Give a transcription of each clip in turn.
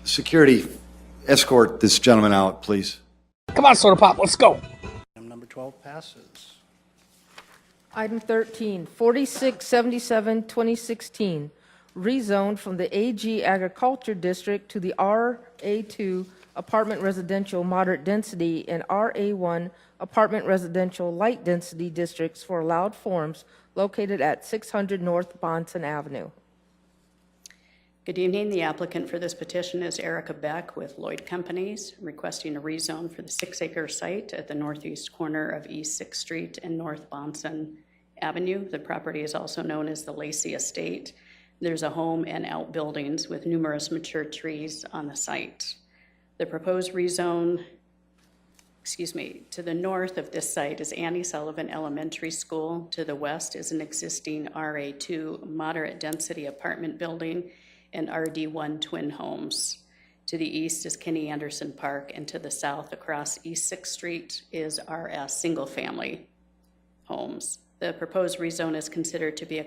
Security, escort this gentleman out, please. Come on, Soda Pop, let's go. Item number 12 passes. Item 13, 4677, 2016, rezoned from the AG Agriculture District to the RA2 Apartment Residential Moderate Density and RA1 Apartment Residential Light Density Districts for allowed forms located at 600 North Bahnson Avenue. Good evening. The applicant for this petition is Erica Beck with Lloyd Companies, requesting a rezone for the 6-acre site at the northeast corner of East 6th Street and North Bahnson Avenue. The property is also known as the Lacey Estate. There's a home and outbuildings with numerous mature trees on the site. The proposed rezone, to the north of this site is Annie Sullivan Elementary School. To the west is an existing RA2 moderate density apartment building and RD1 twin homes. To the east is Kenny Anderson Park, and to the south across East 6th Street is RS single family homes. The proposed rezone is considered to be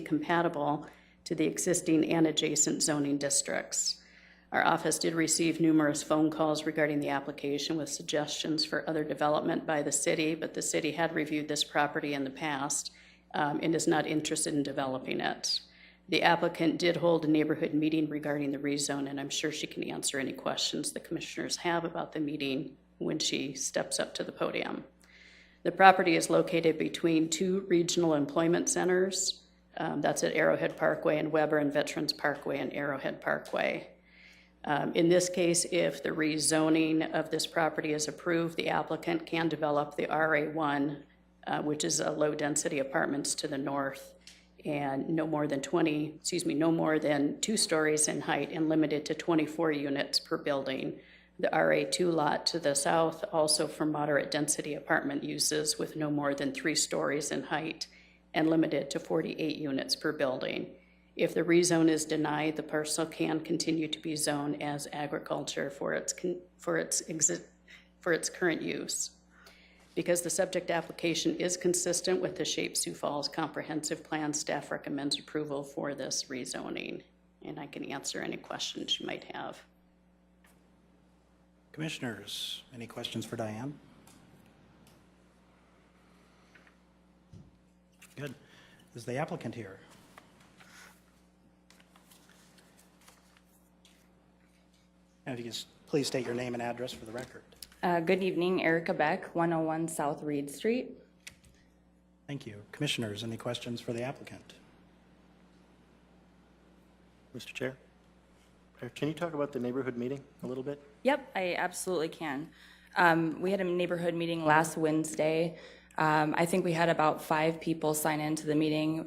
compatible to the existing and adjacent zoning districts. Our office did receive numerous phone calls regarding the application with suggestions for other development by the city, but the city had reviewed this property in the past and is not interested in developing it. The applicant did hold a neighborhood meeting regarding the rezone, and I'm sure she can answer any questions the commissioners have about the meeting when she steps up to the podium. The property is located between 2 regional employment centers. That's at Arrowhead Parkway and Weber, and Veterans Parkway and Arrowhead Parkway. In this case, if the rezoning of this property is approved, the applicant can develop the RA1, which is a low-density apartments to the north, and no more than 2 stories in height and limited to 24 units per building. The RA2 lot to the south, also for moderate density apartment uses with no more than 3 stories in height and limited to 48 units per building. If the rezone is denied, the parcel can continue to be zoned as agriculture for its current use. Because the subject application is consistent with the Shape Sioux Falls Comprehensive Plan, staff recommends approval for this rezoning. And I can answer any questions you might have. Commissioners, any questions for Diane? Good. Is the applicant here? And if you could please state your name and address for the record. Good evening, Erica Beck, 101 South Reed Street. Thank you. Commissioners, any questions for the applicant? Mr. Chair, can you talk about the neighborhood meeting a little bit? Yep, I absolutely can. We had a neighborhood meeting last Wednesday. I think we had about 5 people sign into the meeting.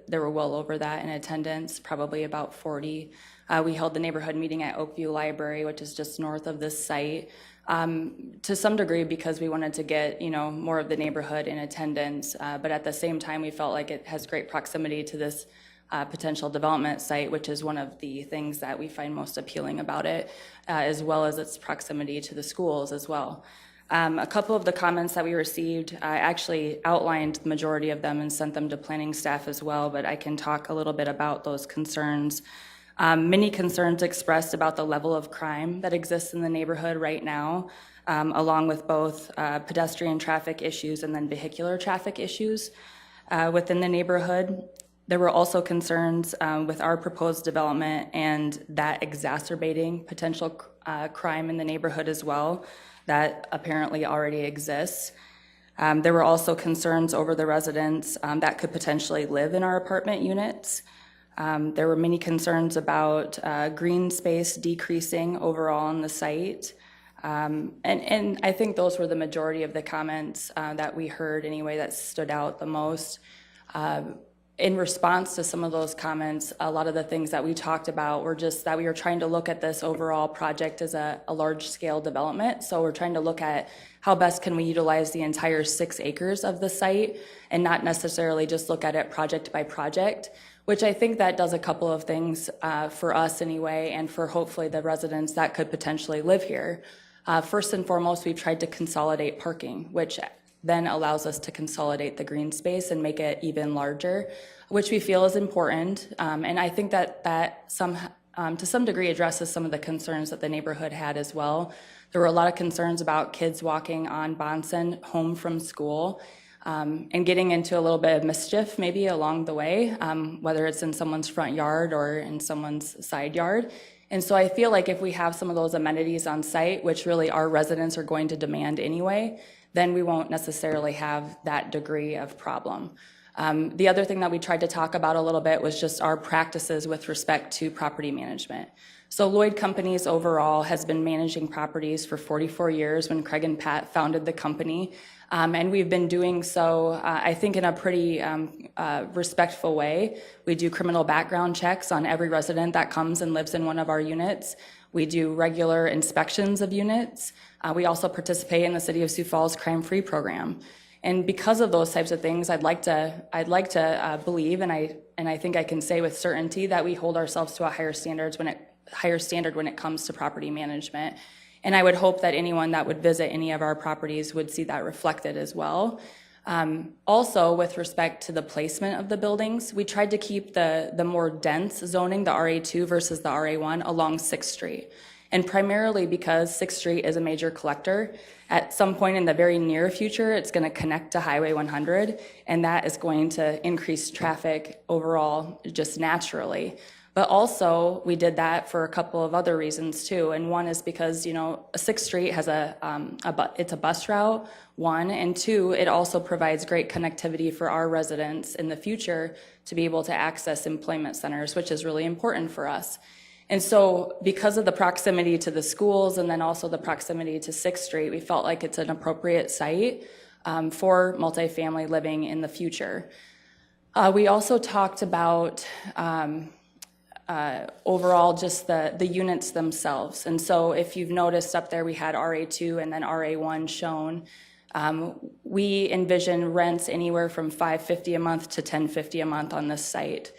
There were well over that in attendance, probably about 40. We held the neighborhood meeting at Oakview Library, which is just north of this site. To some degree because we wanted to get, more of the neighborhood in attendance, but at the same time we felt like it has great proximity to this potential development site, which is one of the things that we find most appealing about it, as well as its proximity to the schools as well. A couple of the comments that we received, I actually outlined the majority of them and sent them to planning staff as well, but I can talk a little bit about those concerns. Many concerns expressed about the level of crime that exists in the neighborhood right now, along with both pedestrian traffic issues and then vehicular traffic issues within the neighborhood. There were also concerns with our proposed development and that exacerbating potential crime in the neighborhood as well, that apparently already exists. There were also concerns over the residents that could potentially live in our apartment units. There were many concerns about green space decreasing overall on the site. And I think those were the majority of the comments that we heard anyway that stood out the most. In response to some of those comments, a lot of the things that we talked about were just that we were trying to look at this overall project as a large-scale development. So we're trying to look at how best can we utilize the entire 6 acres of the site and not necessarily just look at it project by project, which I think that does a couple of things for us anyway, and for hopefully the residents that could potentially live here. First and foremost, we've tried to consolidate parking, which then allows us to consolidate the green space and make it even larger, which we feel is important. And I think that to some degree addresses some of the concerns that the neighborhood had as well. There were a lot of concerns about kids walking on Bahnson home from school and getting into a little bit of mischief maybe along the way, whether it's in someone's front yard or in someone's side yard. And so I feel like if we have some of those amenities on site, which really our residents are going to demand anyway, then we won't necessarily have that degree of problem. The other thing that we tried to talk about a little bit was just our practices with respect to property management. So Lloyd Companies overall has been managing properties for 44 years when Craig and Pat founded the company. And we've been doing so, I think, in a pretty respectful way. We do criminal background checks on every resident that comes and lives in one of our units. We do regular inspections of units. We also participate in the City of Sioux Falls crime-free program. And because of those types of things, I'd like to believe, and I think I can say with certainty that we hold ourselves to a higher standard when it comes to property management. And I would hope that anyone that would visit any of our properties would see that reflected as well. Also, with respect to the placement of the buildings, we tried to keep the more dense zoning, the RA2 versus the RA1, along 6th Street. And primarily because 6th Street is a major collector. At some point in the very near future, it's going to connect to Highway 100, and that is going to increase traffic overall just naturally. But also, we did that for a couple of other reasons too. And one is because, 6th Street has it's a bus route, one, and two, it also provides great connectivity for our residents in the future to be able to access employment centers, which is really important for us. And so because of the proximity to the schools and then also the proximity to 6th Street, we felt like it's an appropriate site for multifamily living in the future. We also talked about overall just the units themselves. And so if you've noticed up there, we had RA2 and then RA1 shown. We envision rents anywhere from $550 a month to $1050 a month on this site.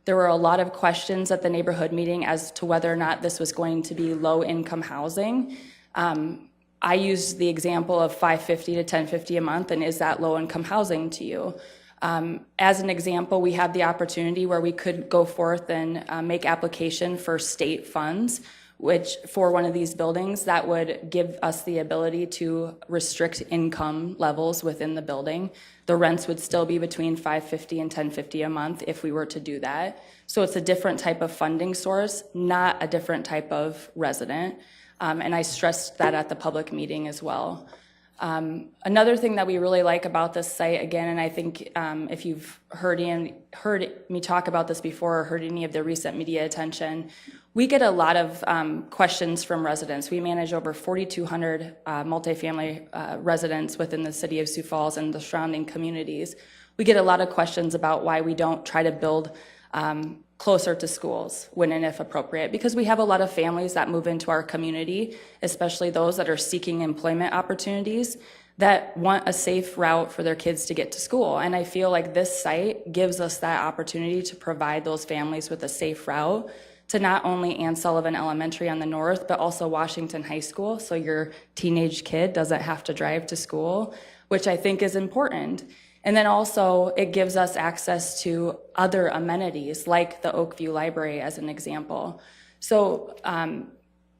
There were a lot of questions at the neighborhood meeting as to whether or not this was going to be low-income housing. I used the example of $550 to $1050 a month, and is that low-income housing to you? As an example, we have the opportunity where we could go forth and make application for state funds, which for one of these buildings that would give us the ability to restrict income levels within the building. The rents would still be between $550 and $1050 a month if we were to do that. So it's a different type of funding source, not a different type of resident. And I stressed that at the public meeting as well. Another thing that we really like about this site, again, and I think if you've heard me talk about this before or heard any of the recent media attention, we get a lot of questions from residents. We manage over 4,200 multifamily residents within the city of Sioux Falls and the surrounding communities. We get a lot of questions about why we don't try to build closer to schools when and if appropriate, because we have a lot of families that move into our community, especially those that are seeking employment opportunities, that want a safe route for their kids to get to school. And I feel like this site gives us that opportunity to provide those families with a safe route to not only Ann Sullivan Elementary on the north, but also Washington High School, so your teenage kid doesn't have to drive to school, which I think is important. And then also it gives us access to other amenities like the Oakview Library as an example. So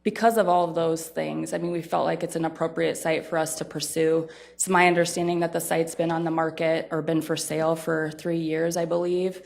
because of all of those things, I mean, we felt like it's an appropriate site for us to pursue. It's my understanding that the site's been on the market or been for sale for 3 years, I believe.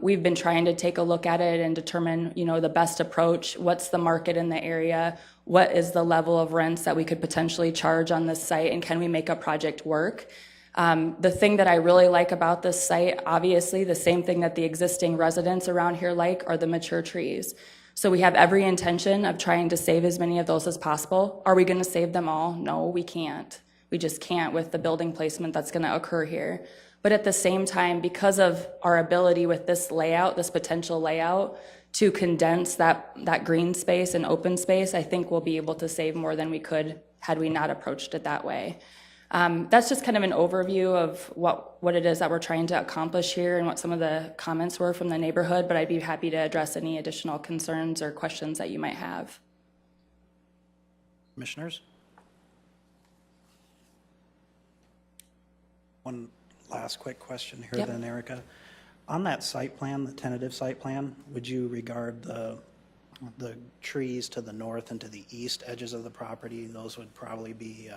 We've been trying to take a look at it and determine, the best approach. What's the market in the area? What is the level of rents that we could potentially charge on this site? And can we make a project work? The thing that I really like about this site, obviously the same thing that the existing residents around here like, are the mature trees. So we have every intention of trying to save as many of those as possible. Are we going to save them all? No, we can't. We just can't with the building placement that's going to occur here. But at the same time, because of our ability with this layout, this potential layout, to condense that green space and open space, I think we'll be able to save more than we could had we not approached it that way. That's just kind of an overview of what it is that we're trying to accomplish here and what some of the comments were from the neighborhood, but I'd be happy to address any additional concerns or questions that you might have. Commissioners? One last quick question here Yep. then, Erica. On that site plan, the tentative site plan, would you regard the trees to the north and to the east edges of the property, those would probably be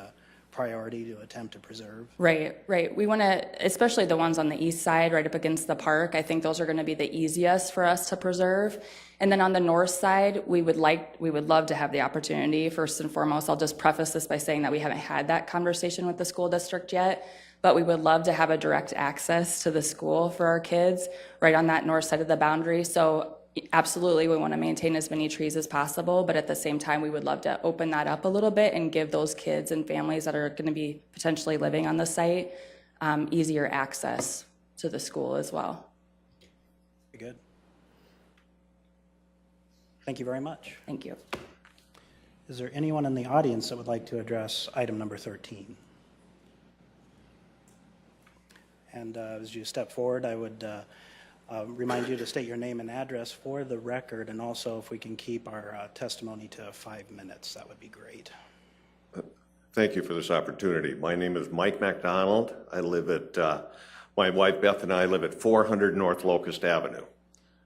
priority to attempt to preserve? Right. We want to, especially the ones on the east side, right up against the park, I think those are going to be the easiest for us to preserve. And then on the north side, we would love to have the opportunity. First and foremost, I'll just preface this by saying that we haven't had that conversation with the school district yet, but we would love to have a direct access to the school for our kids right on that north side of the boundary. So absolutely, we want to maintain as many trees as possible, but at the same time, we would love to open that up a little bit and give those kids and families that are going to be potentially living on the site easier access to the school as well. Very good. Thank you very much. Thank you. Is there anyone in the audience that would like to address item number 13? And as you step forward, I would remind you to state your name and address for the record, and also if we can keep our testimony to 5 minutes, that would be great. Thank you for this opportunity. My name is Mike McDonald. I live at, my wife Beth and I live at 400 North Locust Avenue.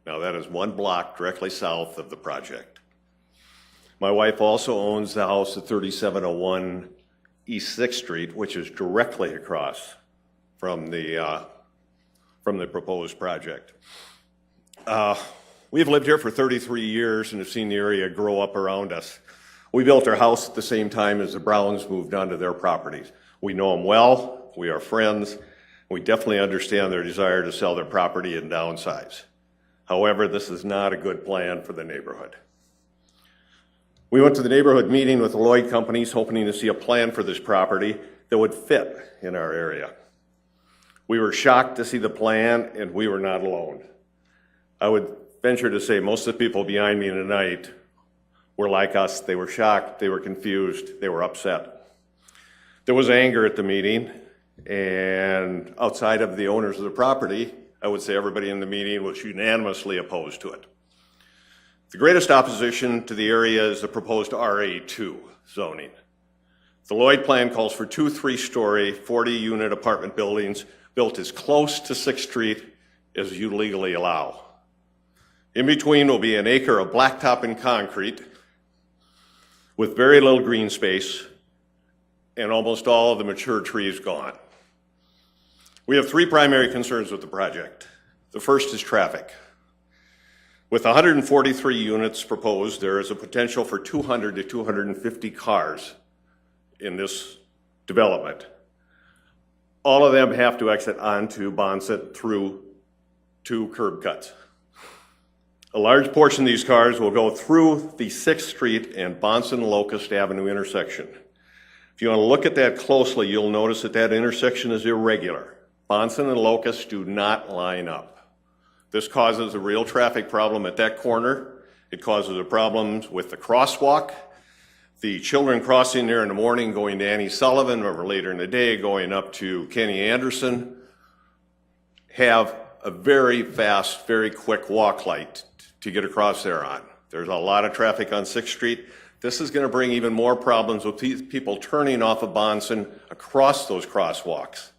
Now that is 1 block directly south of the project. My wife also owns the house at 3701 East 6th Street, which is directly across from the proposed project. We've lived here for 33 years and have seen the area grow up around us. We built our house at the same time as the Browns moved onto their properties. We know them well, we are friends, we definitely understand their desire to sell their property and downsize. However, this is not a good plan for the neighborhood. We went to the neighborhood meeting with the Lloyd Companies hoping to see a plan for this property that would fit in our area. We were shocked to see the plan, and we were not alone. I would venture to say most of the people behind me tonight were like us. They were shocked, they were confused, they were upset. There was anger at the meeting, and outside of the owners of the property, I would say everybody in the meeting was unanimously opposed to it. The greatest opposition to the area is the proposed RA2 zoning. The Lloyd plan calls for 2 3-story, 40-unit apartment buildings built as close to 6th Street as you legally allow. In between will be an acre of blacktop and concrete with very little green space and almost all of the mature trees gone. We have 3 primary concerns with the project. The first is traffic. With 143 units proposed, there is a potential for 200 to 250 cars in this development. All of them have to exit onto Bahnson through 2 curb cuts. A large portion of these cars will go through the 6th Street and Bahnson Locust Avenue intersection. If you want to look at that closely, you'll notice that that intersection is irregular. Bahnson and Locust do not line up. This causes a real traffic problem at that corner. It causes a problem with the crosswalk. The children crossing there in the morning going to Annie Sullivan, or later in the day going up to Kenny Anderson, have a very fast, very quick walk light to get across there on. There's a lot of traffic on 6th Street. This is going to bring even more problems with people turning off of Bahnson across those crosswalks.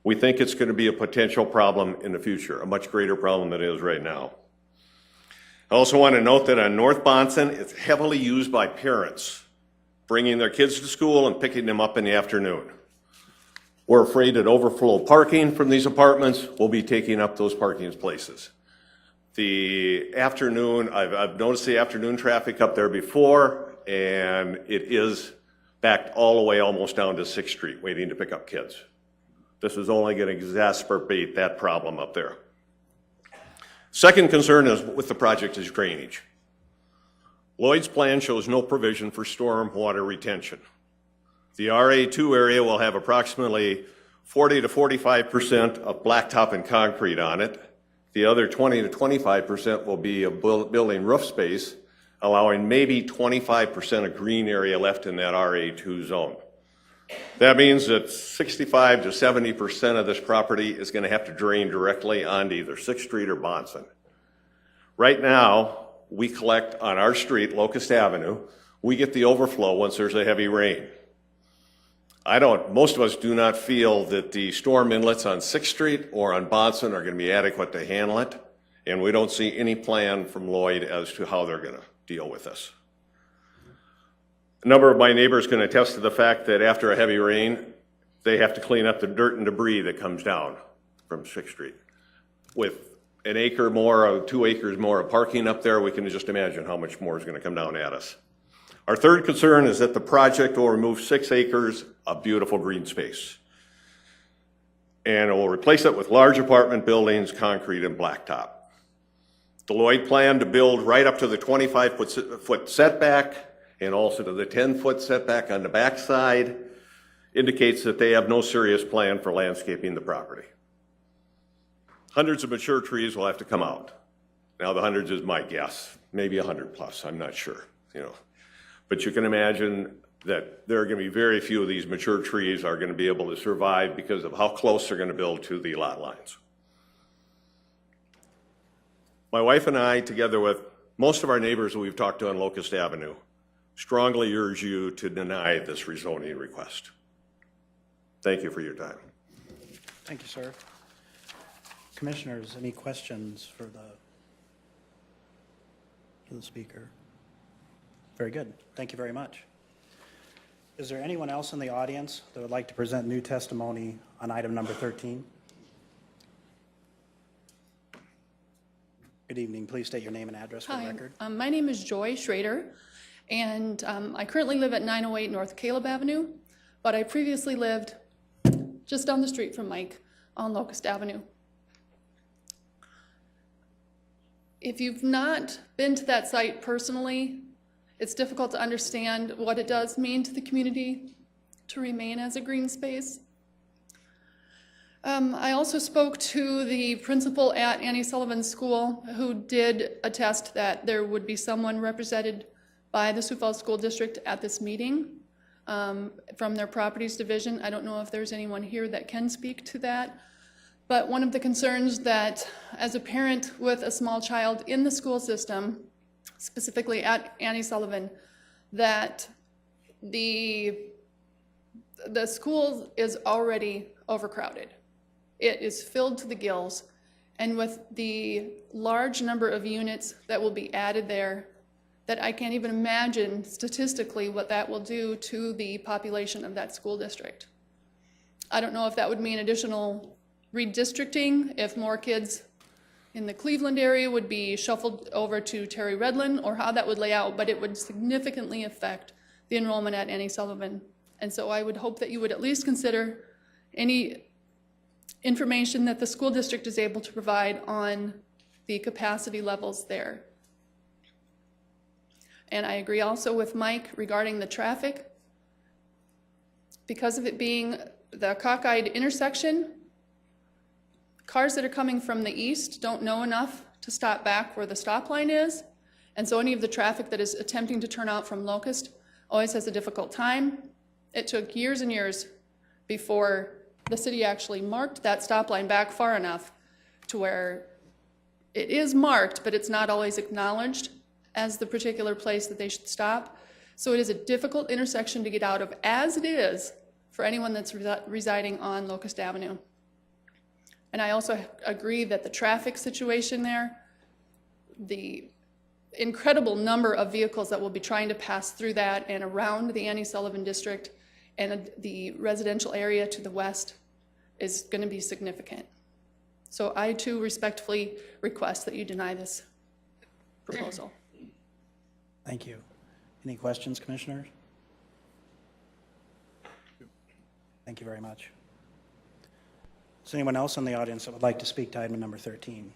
We think it's going to be a potential problem in the future, a much greater problem than it is right now. I also want to note that on North Bahnson, it's heavily used by parents, bringing their kids to school and picking them up in the afternoon. We're afraid that overflow parking from these apartments will be taking up those parking places. The afternoon, I've noticed the afternoon traffic up there before, and it is backed all the way almost down to 6th Street waiting to pick up kids. This is only going to exacerbate that problem up there. Second concern is with the project is drainage. Lloyd's plan shows no provision for storm water retention. The RA2 area will have approximately 40 to 45% of blacktop and concrete on it. The other 20 to 25% will be a building roof space, allowing maybe 25% of green area left in that RA2 zone. That means that 65 to 70% of this property is going to have to drain directly onto either 6th Street or Bahnson. Right now, we collect on our street, Locust Avenue, we get the overflow once there's a heavy rain. most of us do not feel that the storm inlets on 6th Street or on Bahnson are going to be adequate to handle it, and we don't see any plan from Lloyd as to how they're going to deal with this. A number of my neighbors can attest to the fact that after a heavy rain, they have to clean up the dirt and debris that comes down from 6th Street. With an acre more or 2 acres more of parking up there, we can just imagine how much more is going to come down at us. Our third concern is that the project will remove 6 acres of beautiful green space. And it will replace it with large apartment buildings, concrete and blacktop. The Lloyd plan to build right up to the 25-foot setback and also to the 10-foot setback on the backside indicates that they have no serious plan for landscaping the property. Hundreds of mature trees will have to come out. Now the hundreds is my guess, maybe 100 plus, I'm not sure, But you can imagine that there are going to be very few of these mature trees are going to be able to survive because of how close they're going to build to the lot lines. My wife and I, together with most of our neighbors that we've talked to on Locust Avenue, strongly urge you to deny this rezoning request. Thank you for your time. Thank you, sir. Commissioners, any questions for the speaker? Very good. Thank you very much. Is there anyone else in the audience that would like to present new testimony on item number 13? Good evening. Please state your name and address for the record. My name is Joy Schrader, and I currently live at 908 North Caleb Avenue, but I previously lived just down the street from Mike on Locust Avenue. If you've not been to that site personally, it's difficult to understand what it does mean to the community to remain as a green space. I also spoke to the principal at Annie Sullivan School who did attest that there would be someone represented by the Sioux Falls School District at this meeting from their properties division. I don't know if there's anyone here that can speak to that. But one of the concerns that as a parent with a small child in the school system, specifically at Annie Sullivan, that the school is already overcrowded. It is filled to the gills, and with the large number of units that will be added there, that I can't even imagine statistically what that will do to the population of that school district. I don't know if that would mean additional redistricting, if more kids in the Cleveland area would be shuffled over to Terry Redlin, or how that would lay out, but it would significantly affect the enrollment at Annie Sullivan. And so I would hope that you would at least consider any information that the school district is able to provide on the capacity levels there. And I agree also with Mike regarding the traffic. Because of it being the cockeyed intersection, cars that are coming from the east don't know enough to stop back where the stop line is. And so any of the traffic that is attempting to turn out from Locust always has a difficult time. It took years and years before the city actually marked that stop line back far enough to where it is marked, but it's not always acknowledged as the particular place that they should stop. So it is a difficult intersection to get out of, as it is for anyone that's residing on Locust Avenue. And I also agree that the traffic situation there, the incredible number of vehicles that will be trying to pass through that and around the Annie Sullivan district and the residential area to the west is going to be significant. So I too respectfully request that you deny this proposal. Thank you. Any questions, commissioners? Thank you very much. Is there anyone else in the audience that would like to speak to item number 13?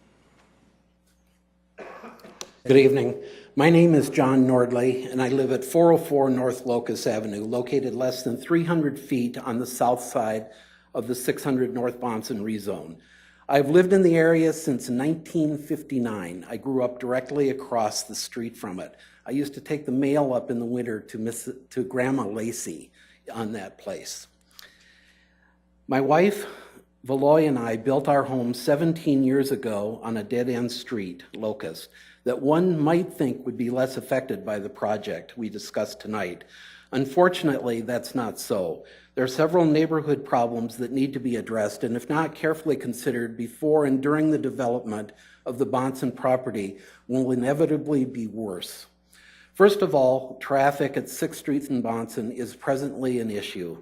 Good evening. My name is John Nordley, and I live at 404 North Locust Avenue, located less than 300 feet on the south side of the 600 North Bahnson rezone. I've lived in the area since 1959. I grew up directly across the street from it. I used to take the mail up in the winter to Grandma Lacey on that place. My wife, Valoy, and I built our home 17 years ago on a dead-end street, Locust, that one might think would be less affected by the project we discussed tonight. Unfortunately, that's not so. There are several neighborhood problems that need to be addressed, and if not carefully considered before and during the development of the Bahnson property, will inevitably be worse. First of all, traffic at 6th Street and Bahnson is presently an issue.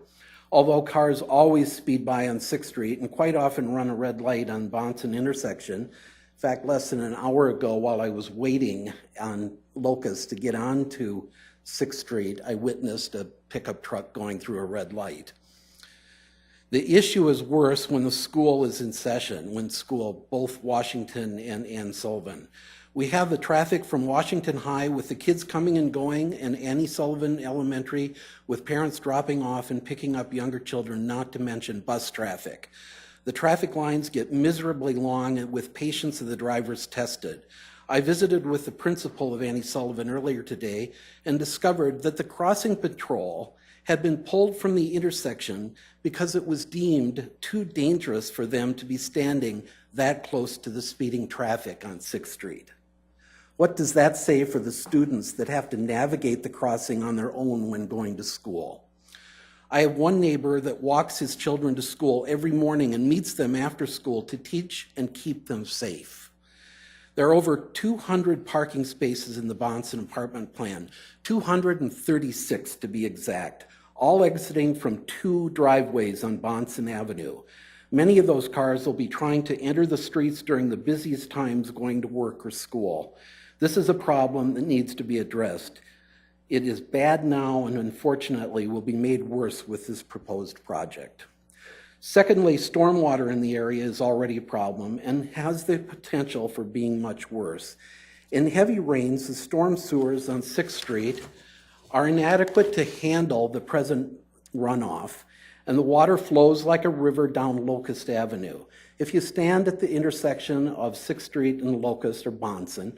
Although cars always speed by on 6th Street and quite often run a red light on Bahnson intersection, in fact, less than an hour ago while I was waiting on Locust to get onto 6th Street, I witnessed a pickup truck going through a red light. The issue is worse when the school is in session, when school, both Washington and Sullivan. We have the traffic from Washington High with the kids coming and going, and Annie Sullivan Elementary with parents dropping off and picking up younger children, not to mention bus traffic. The traffic lines get miserably long with patience of the drivers tested. I visited with the principal of Annie Sullivan earlier today and discovered that the crossing patrol had been pulled from the intersection because it was deemed too dangerous for them to be standing that close to the speeding traffic on 6th Street. What does that say for the students that have to navigate the crossing on their own when going to school? I have one neighbor that walks his children to school every morning and meets them after school to teach and keep them safe. There are over 200 parking spaces in the Bahnson apartment plan, 236 to be exact, all exiting from 2 driveways on Bahnson Avenue. Many of those cars will be trying to enter the streets during the busiest times going to work or school. This is a problem that needs to be addressed. It is bad now and unfortunately will be made worse with this proposed project. Secondly, stormwater in the area is already a problem and has the potential for being much worse. In heavy rains, the storm sewers on 6th Street are inadequate to handle the present runoff, and the water flows like a river down Locust Avenue. If you stand at the intersection of 6th Street and Locust or Bahnson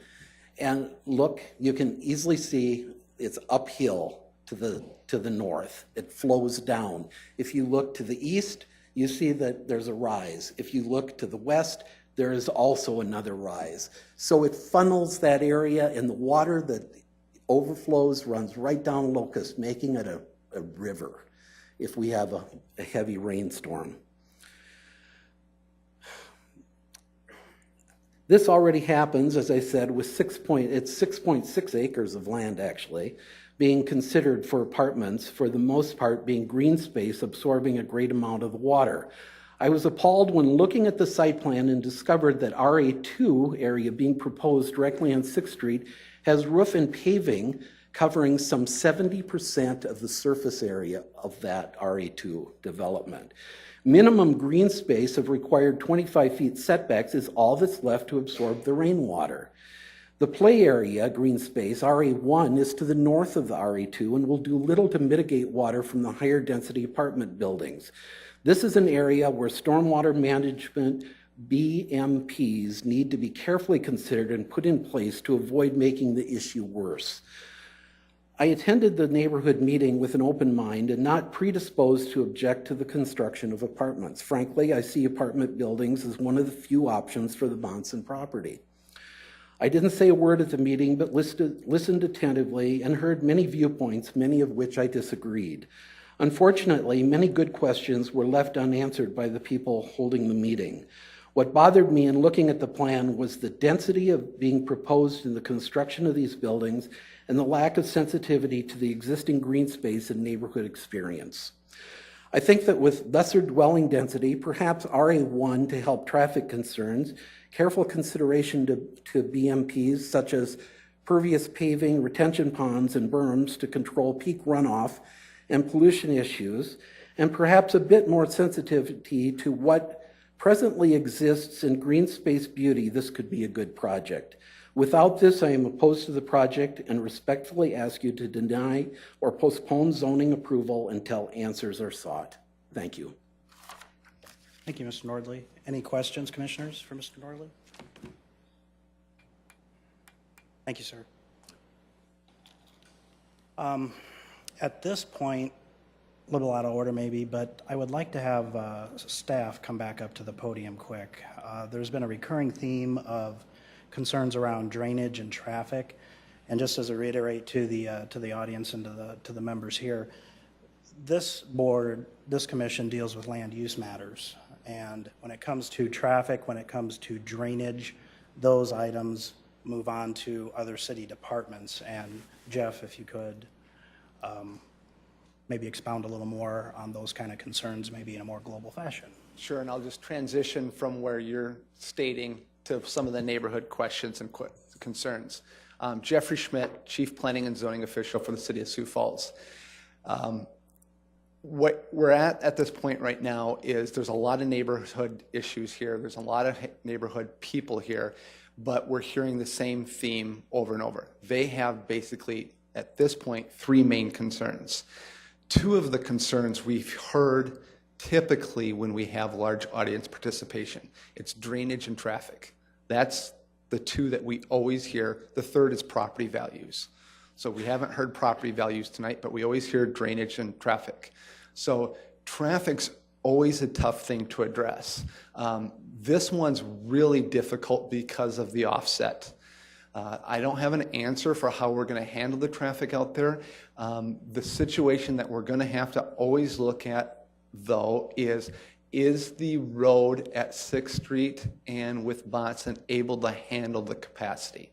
and look, you can easily see it's uphill to the north. It flows down. If you look to the east, you see that there's a rise. If you look to the west, there is also another rise. So it funnels that area, and the water that overflows runs right down Locust, making it a river if we have a heavy rainstorm. This already happens, as I said, with 6.6 acres of land actually being considered for apartments, for the most part being green space absorbing a great amount of the water. I was appalled when looking at the site plan and discovered that RA2 area being proposed directly on 6th Street has roof and paving covering some 70% of the surface area of that RA2 development. Minimum green space of required 25 feet setbacks is all that's left to absorb the rainwater. The play area, green space, RA1, is to the north of the RA2 and will do little to mitigate water from the higher density apartment buildings. This is an area where stormwater management BMPs need to be carefully considered and put in place to avoid making the issue worse. I attended the neighborhood meeting with an open mind and not predisposed to object to the construction of apartments. Frankly, I see apartment buildings as one of the few options for the Bahnson property. I didn't say a word at the meeting, but listened attentively and heard many viewpoints, many of which I disagreed. Unfortunately, many good questions were left unanswered by the people holding the meeting. What bothered me in looking at the plan was the density of being proposed in the construction of these buildings and the lack of sensitivity to the existing green space and neighborhood experience. I think that with lesser dwelling density, perhaps RA1 to help traffic concerns, careful consideration to BMPs such as pervious paving, retention ponds, and berms to control peak runoff and pollution issues, and perhaps a bit more sensitivity to what presently exists in green space beauty, this could be a good project. Without this, I am opposed to the project and respectfully ask you to deny or postpone zoning approval until answers are sought. Thank you. Thank you, Mr. Nordley. Any questions, commissioners, for Mr. Nordley? Thank you, sir. At this point, a little out of order maybe, but I would like to have staff come back up to the podium quick. There's been a recurring theme of concerns around drainage and traffic, And just as a reiterate to the audience and to the members here, this board, this commission deals with land use matters. And when it comes to traffic, when it comes to drainage, those items move on to other city departments. And Jeff, if you could maybe expound a little more on those kind of concerns, maybe in a more global fashion. Sure, and I'll just transition from where you're stating to some of the neighborhood questions and concerns. Jeffrey Schmidt, Chief Planning and Zoning Official for the City of Sioux Falls. What we're at this point right now is there's a lot of neighborhood issues here. There's a lot of neighborhood people here, but we're hearing the same theme over and over. They have basically, at this point, three main concerns. Two of the concerns we've heard typically when we have large audience participation. It's drainage and traffic. That's the two that we always hear. The third is property values. So we haven't heard property values tonight, but we always hear drainage and traffic. So traffic's always a tough thing to address. This one's really difficult because of the offset. I don't have an answer for how we're going to handle the traffic out there. The situation that we're going to have to always look at, though, is the road at 6th Street and with Bahnson able to handle the capacity?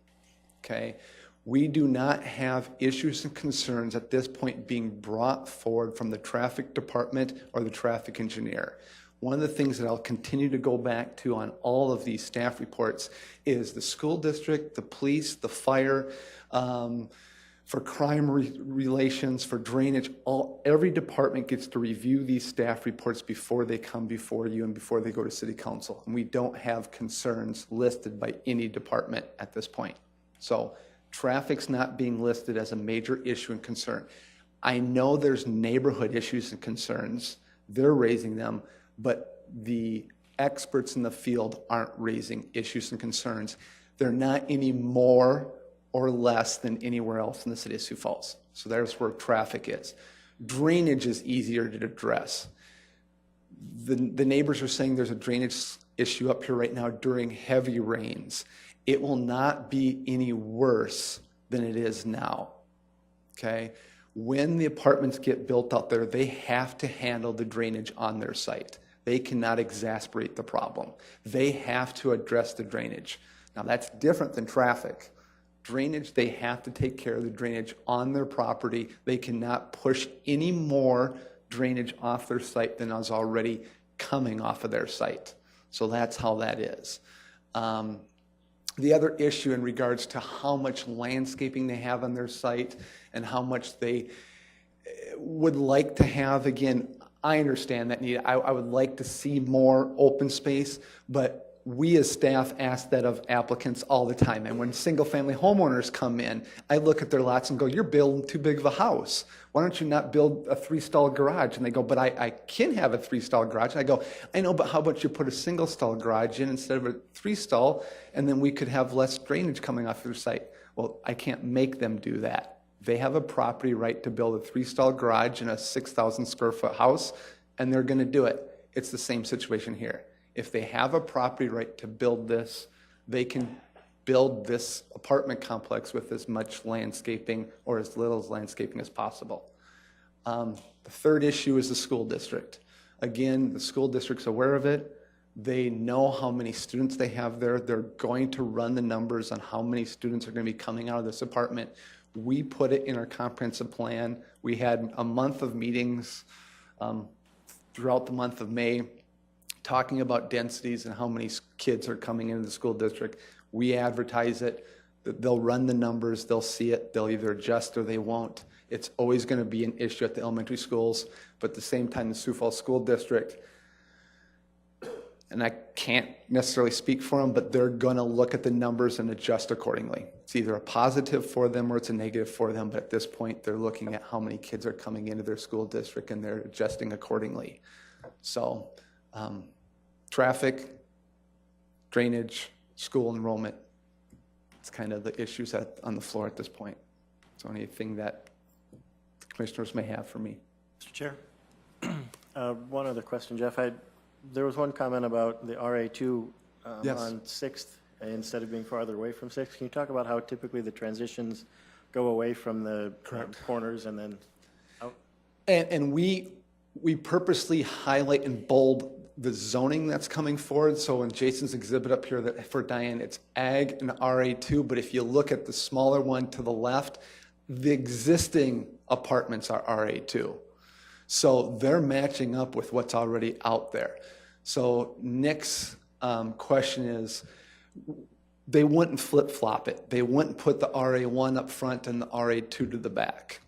Okay. We do not have issues and concerns at this point being brought forward from the traffic department or the traffic engineer. One of the things that I'll continue to go back to on all of these staff reports is the school district, the police, the fire, for crime relations, for drainage, every department gets to review these staff reports before they come before you and before they go to city council. And we don't have concerns listed by any department at this point. So traffic's not being listed as a major issue and concern. I know there's neighborhood issues and concerns. They're raising them, but the experts in the field aren't raising issues and concerns. They're not any more or less than anywhere else in the city of Sioux Falls. So there's where traffic is. Drainage is easier to address. The neighbors are saying there's a drainage issue up here right now during heavy rains. It will not be any worse than it is now, okay? When the apartments get built out there, they have to handle the drainage on their site. They cannot exacerbate the problem. They have to address the drainage. Now that's different than traffic. Drainage, they have to take care of the drainage on their property. They cannot push any more drainage off their site than is already coming off of their site. So that's how that is. The other issue in regards to how much landscaping they have on their site and how much they would like to have, again, I understand that need. I would like to see more open space, but we as staff ask that of applicants all the time. And when single-family homeowners come in, I look at their lots and go, you're building too big of a house. Why don't you not build a 3-stall garage? And they go, but I can have a 3-stall garage. And I go, I know, but how about you put a single-stall garage in instead of a 3-stall, and then we could have less drainage coming off their site. Well, I can't make them do that. They have a property right to build a 3-stall garage in a 6,000 square foot house, and they're going to do it. It's the same situation here. If they have a property right to build this, they can build this apartment complex with as much landscaping or as little landscaping as possible. The third issue is the school district. Again, the school district's aware of it. They know how many students they have there. They're going to run the numbers on how many students are going to be coming out of this apartment. We put it in our comprehensive plan. We had a month of meetings throughout the month of May talking about densities and how many kids are coming into the school district. We advertise it. They'll run the numbers. They'll see it. They'll either adjust or they won't. It's always going to be an issue at the elementary schools, but at the same time, the Sioux Falls School District, and I can't necessarily speak for them, but they're going to look at the numbers and adjust accordingly. It's either a positive for them or it's a negative for them, but at this point, they're looking at how many kids are coming into their school district and they're adjusting accordingly. So, traffic, drainage, school enrollment, it's kind of the issues on the floor at this point. It's the only thing that the commissioners may have for me. Mr. Chair, one other question, Jeff. There was one comment about the RA2 Yes. on 6th instead of being farther away from 6. Can you talk about how typically the transitions go away from the corners and then out? And we purposely highlight in bold the zoning that's coming forward. So in Jason's exhibit up here that for Diane, it's ag and RA2, but if you look at the smaller one to the left, the existing apartments are RA2. So they're matching up with what's already out there. So Nick's question is, they wouldn't flip-flop it. They wouldn't put the RA1 up front and the RA2 to the back.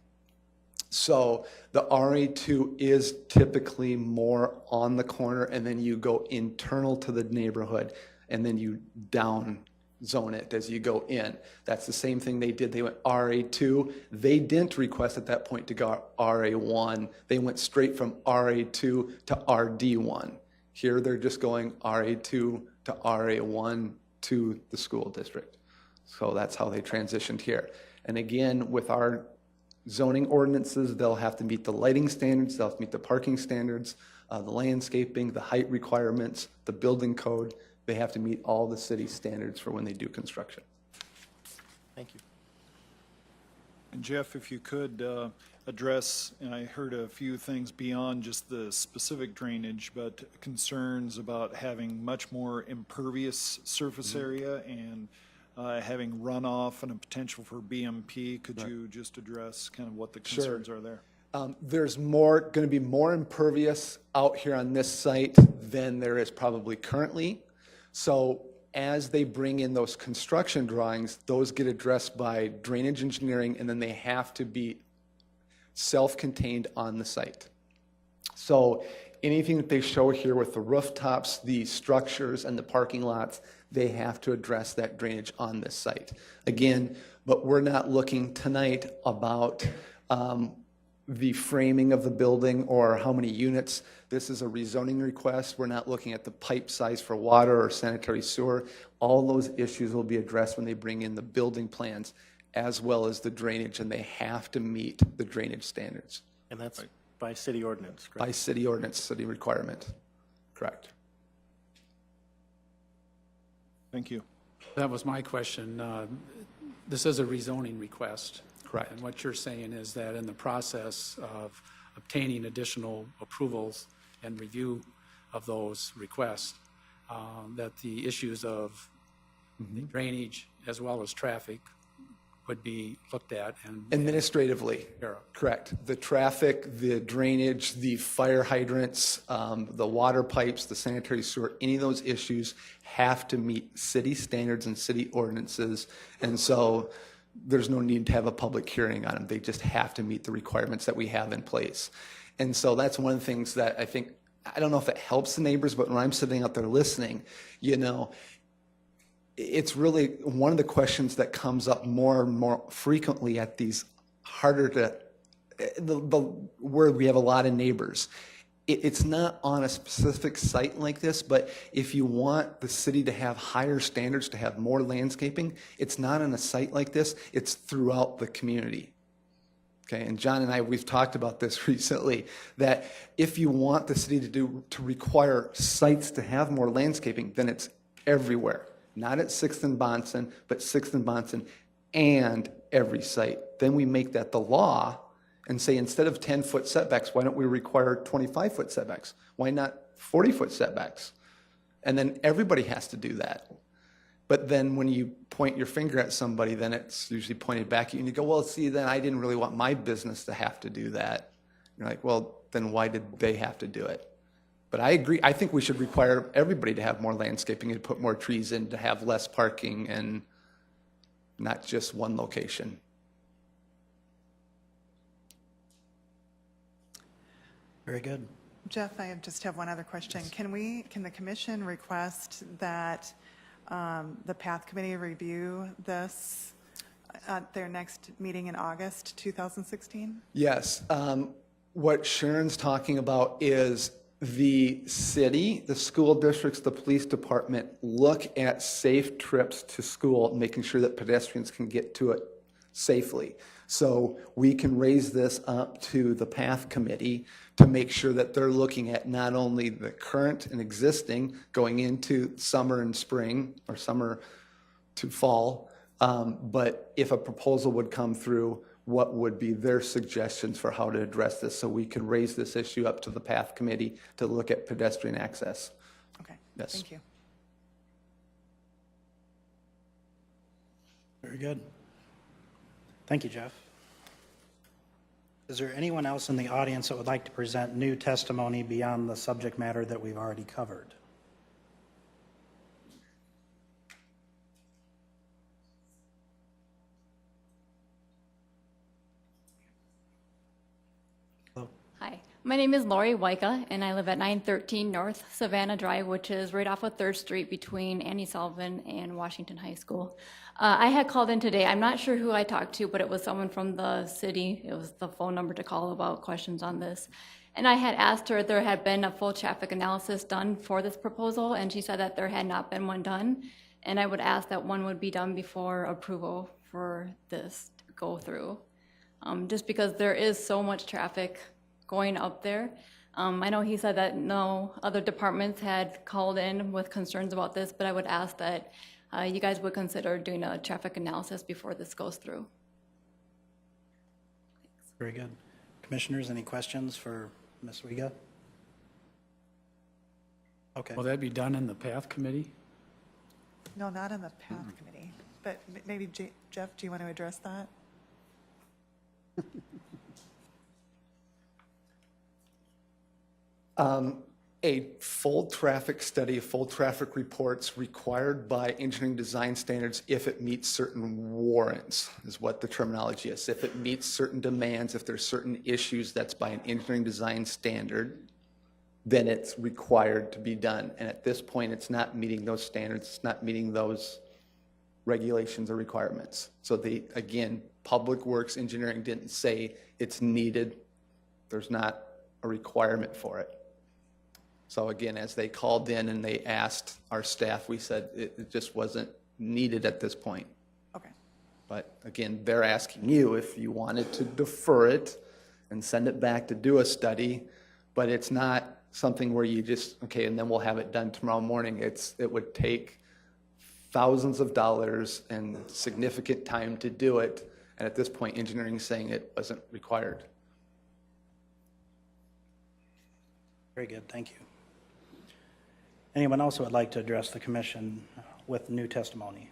So the RA2 is typically more on the corner, and then you go internal to the neighborhood, and then you down zone it as you go in. That's the same thing they did. They went RA2. They didn't request at that point to go RA1. They went straight from RA2 to RD1. Here they're just going RA2 to RA1 to the school district. So that's how they transitioned here. And again, with our zoning ordinances, they'll have to meet the lighting standards, they'll have to meet the parking standards, the landscaping, the height requirements, the building code. They have to meet all the city standards for when they do construction. Thank you. And Jeff, if you could address, and I heard a few things beyond just the specific drainage, but concerns about having much more impervious surface area and having runoff and a potential for BMP. Could you just address kind of what the concerns are there? There's going to be more impervious out here on this site than there is probably currently. So as they bring in those construction drawings, those get addressed by drainage engineering, and then they have to be self-contained on the site. So anything that they show here with the rooftops, the structures, and the parking lots, they have to address that drainage on this site. Again, but we're not looking tonight about the framing of the building or how many units. This is a rezoning request. We're not looking at the pipe size for water or sanitary sewer. All those issues will be addressed when they bring in the building plans as well as the drainage, and they have to meet the drainage standards. And that's by city ordinance, correct? By city ordinance, city requirement. Correct. Thank you. That was my question. This is a rezoning request. Correct. And what you're saying is that in the process of obtaining additional approvals and review of those requests, that the issues of drainage as well as traffic would be looked at and Administratively, correct. The traffic, the drainage, the fire hydrants, the water pipes, the sanitary sewer, any of those issues have to meet city standards and city ordinances. And so there's no need to have a public hearing on them. They just have to meet the requirements that we have in place. And so that's one of the things that I think, I don't know if it helps the neighbors, but when I'm sitting out there listening, you know, it's really one of the questions that comes up more and more frequently at these harder to, where we have a lot of neighbors. It's not on a specific site like this, but if you want the city to have higher standards, to have more landscaping, it's not on a site like this, it's throughout the community. Okay, and John and I, we've talked about this recently, that if you want the city to require sites to have more landscaping, then it's everywhere. Not at 6th and Bahnson, but 6th and Bahnson and every site. Then we make that the law and say instead of 10-foot setbacks, why don't we require 25-foot setbacks? Why not 40-foot setbacks? And then everybody has to do that. But then when you point your finger at somebody, then it's usually pointed back at you and you go, well, see, then I didn't really want my business to have to do that. You're like, well, then why did they have to do it? But I agree. I think we should require everybody to have more landscaping and put more trees in, to have less parking and not just one location. Very good. Jeff, I just have one other question. Can the commission request that the Path Committee review this at their next meeting in August 2016? Yes. What Sharon's talking about is the city, the school districts, the police department look at safe trips to school, making sure that pedestrians can get to it safely. So we can raise this up to the Path Committee to make sure that they're looking at not only the current and existing going into summer and spring, or summer to fall. But if a proposal would come through, what would be their suggestions for how to address this so we can raise this issue up to the path committee to look at pedestrian access? Okay, Yes. thank you. Very good. Thank you, Jeff. Is there anyone else in the audience that would like to present new testimony beyond the subject matter that we've already covered? Hi, my name is Lori Wyka, and I live at 913 North Savannah Drive, which is right off of 3rd Street between Annie Sullivan and Washington High School. I had called in today. I'm not sure who I talked to, but it was someone from the city. It was the phone number to call about questions on this. And I had asked her if there had been a full traffic analysis done for this proposal, and she said that there had not been one done. And I would ask that one would be done before approval for this to go through. Just because there is so much traffic going up there. I know he said that no other departments had called in with concerns about this, but I would ask that you guys would consider doing a traffic analysis before this goes through. Very good. Commissioners, any questions for Ms. Wiga? Okay. Will that be done in the path committee? No, not in the path committee, but maybe Jeff, do you want to address that? A full traffic study, full traffic reports required by engineering design standards if it meets certain warrants, is what the terminology is. If it meets certain demands, if there's certain issues that's by an engineering design standard, then it's required to be done. And at this point, it's not meeting those standards, it's not meeting those regulations or requirements. So again, Public Works Engineering didn't say it's needed. There's not a requirement for it. So again, as they called in and they asked our staff, we said it just wasn't needed at this point. Okay. But again, they're asking you if you wanted to defer it and send it back to do a study, but it's not something where you just, okay, and then we'll have it done tomorrow morning. It would take thousands of dollars and significant time to do it. And at this point, engineering is saying it wasn't required. Very good, thank you. Anyone else who would like to address the commission with new testimony?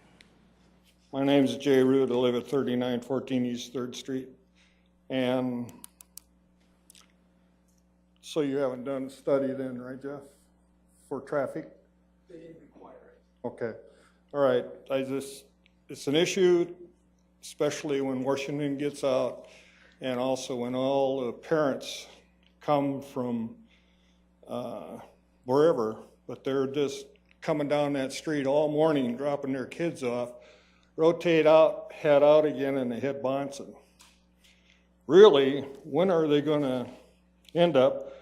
My name is Jay Root. I live at 3914 East 3rd Street. And so you haven't done a study then, right, Jeff, for traffic? They didn't require it. Okay. All right. It's an issue, especially when Washington gets out and also when all the parents come from wherever, but they're just coming down that street all morning, dropping their kids off, rotate out, head out again, and they hit Bahnson. Really, when are they going to end up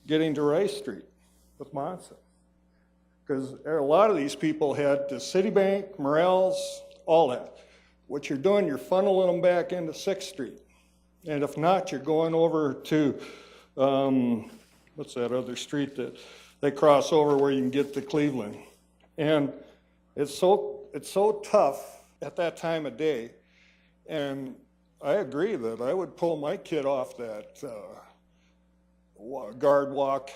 getting to Rice Street with Bahnson? Because a lot of these people had to Citibank, Morels, all that. What you're doing, you're funneling them back into 6th Street. And if not, you're going over to, what's that other street that they cross over where you can get to Cleveland. And it's so tough at that time of day. And I agree that I would pull my kid off that guard walk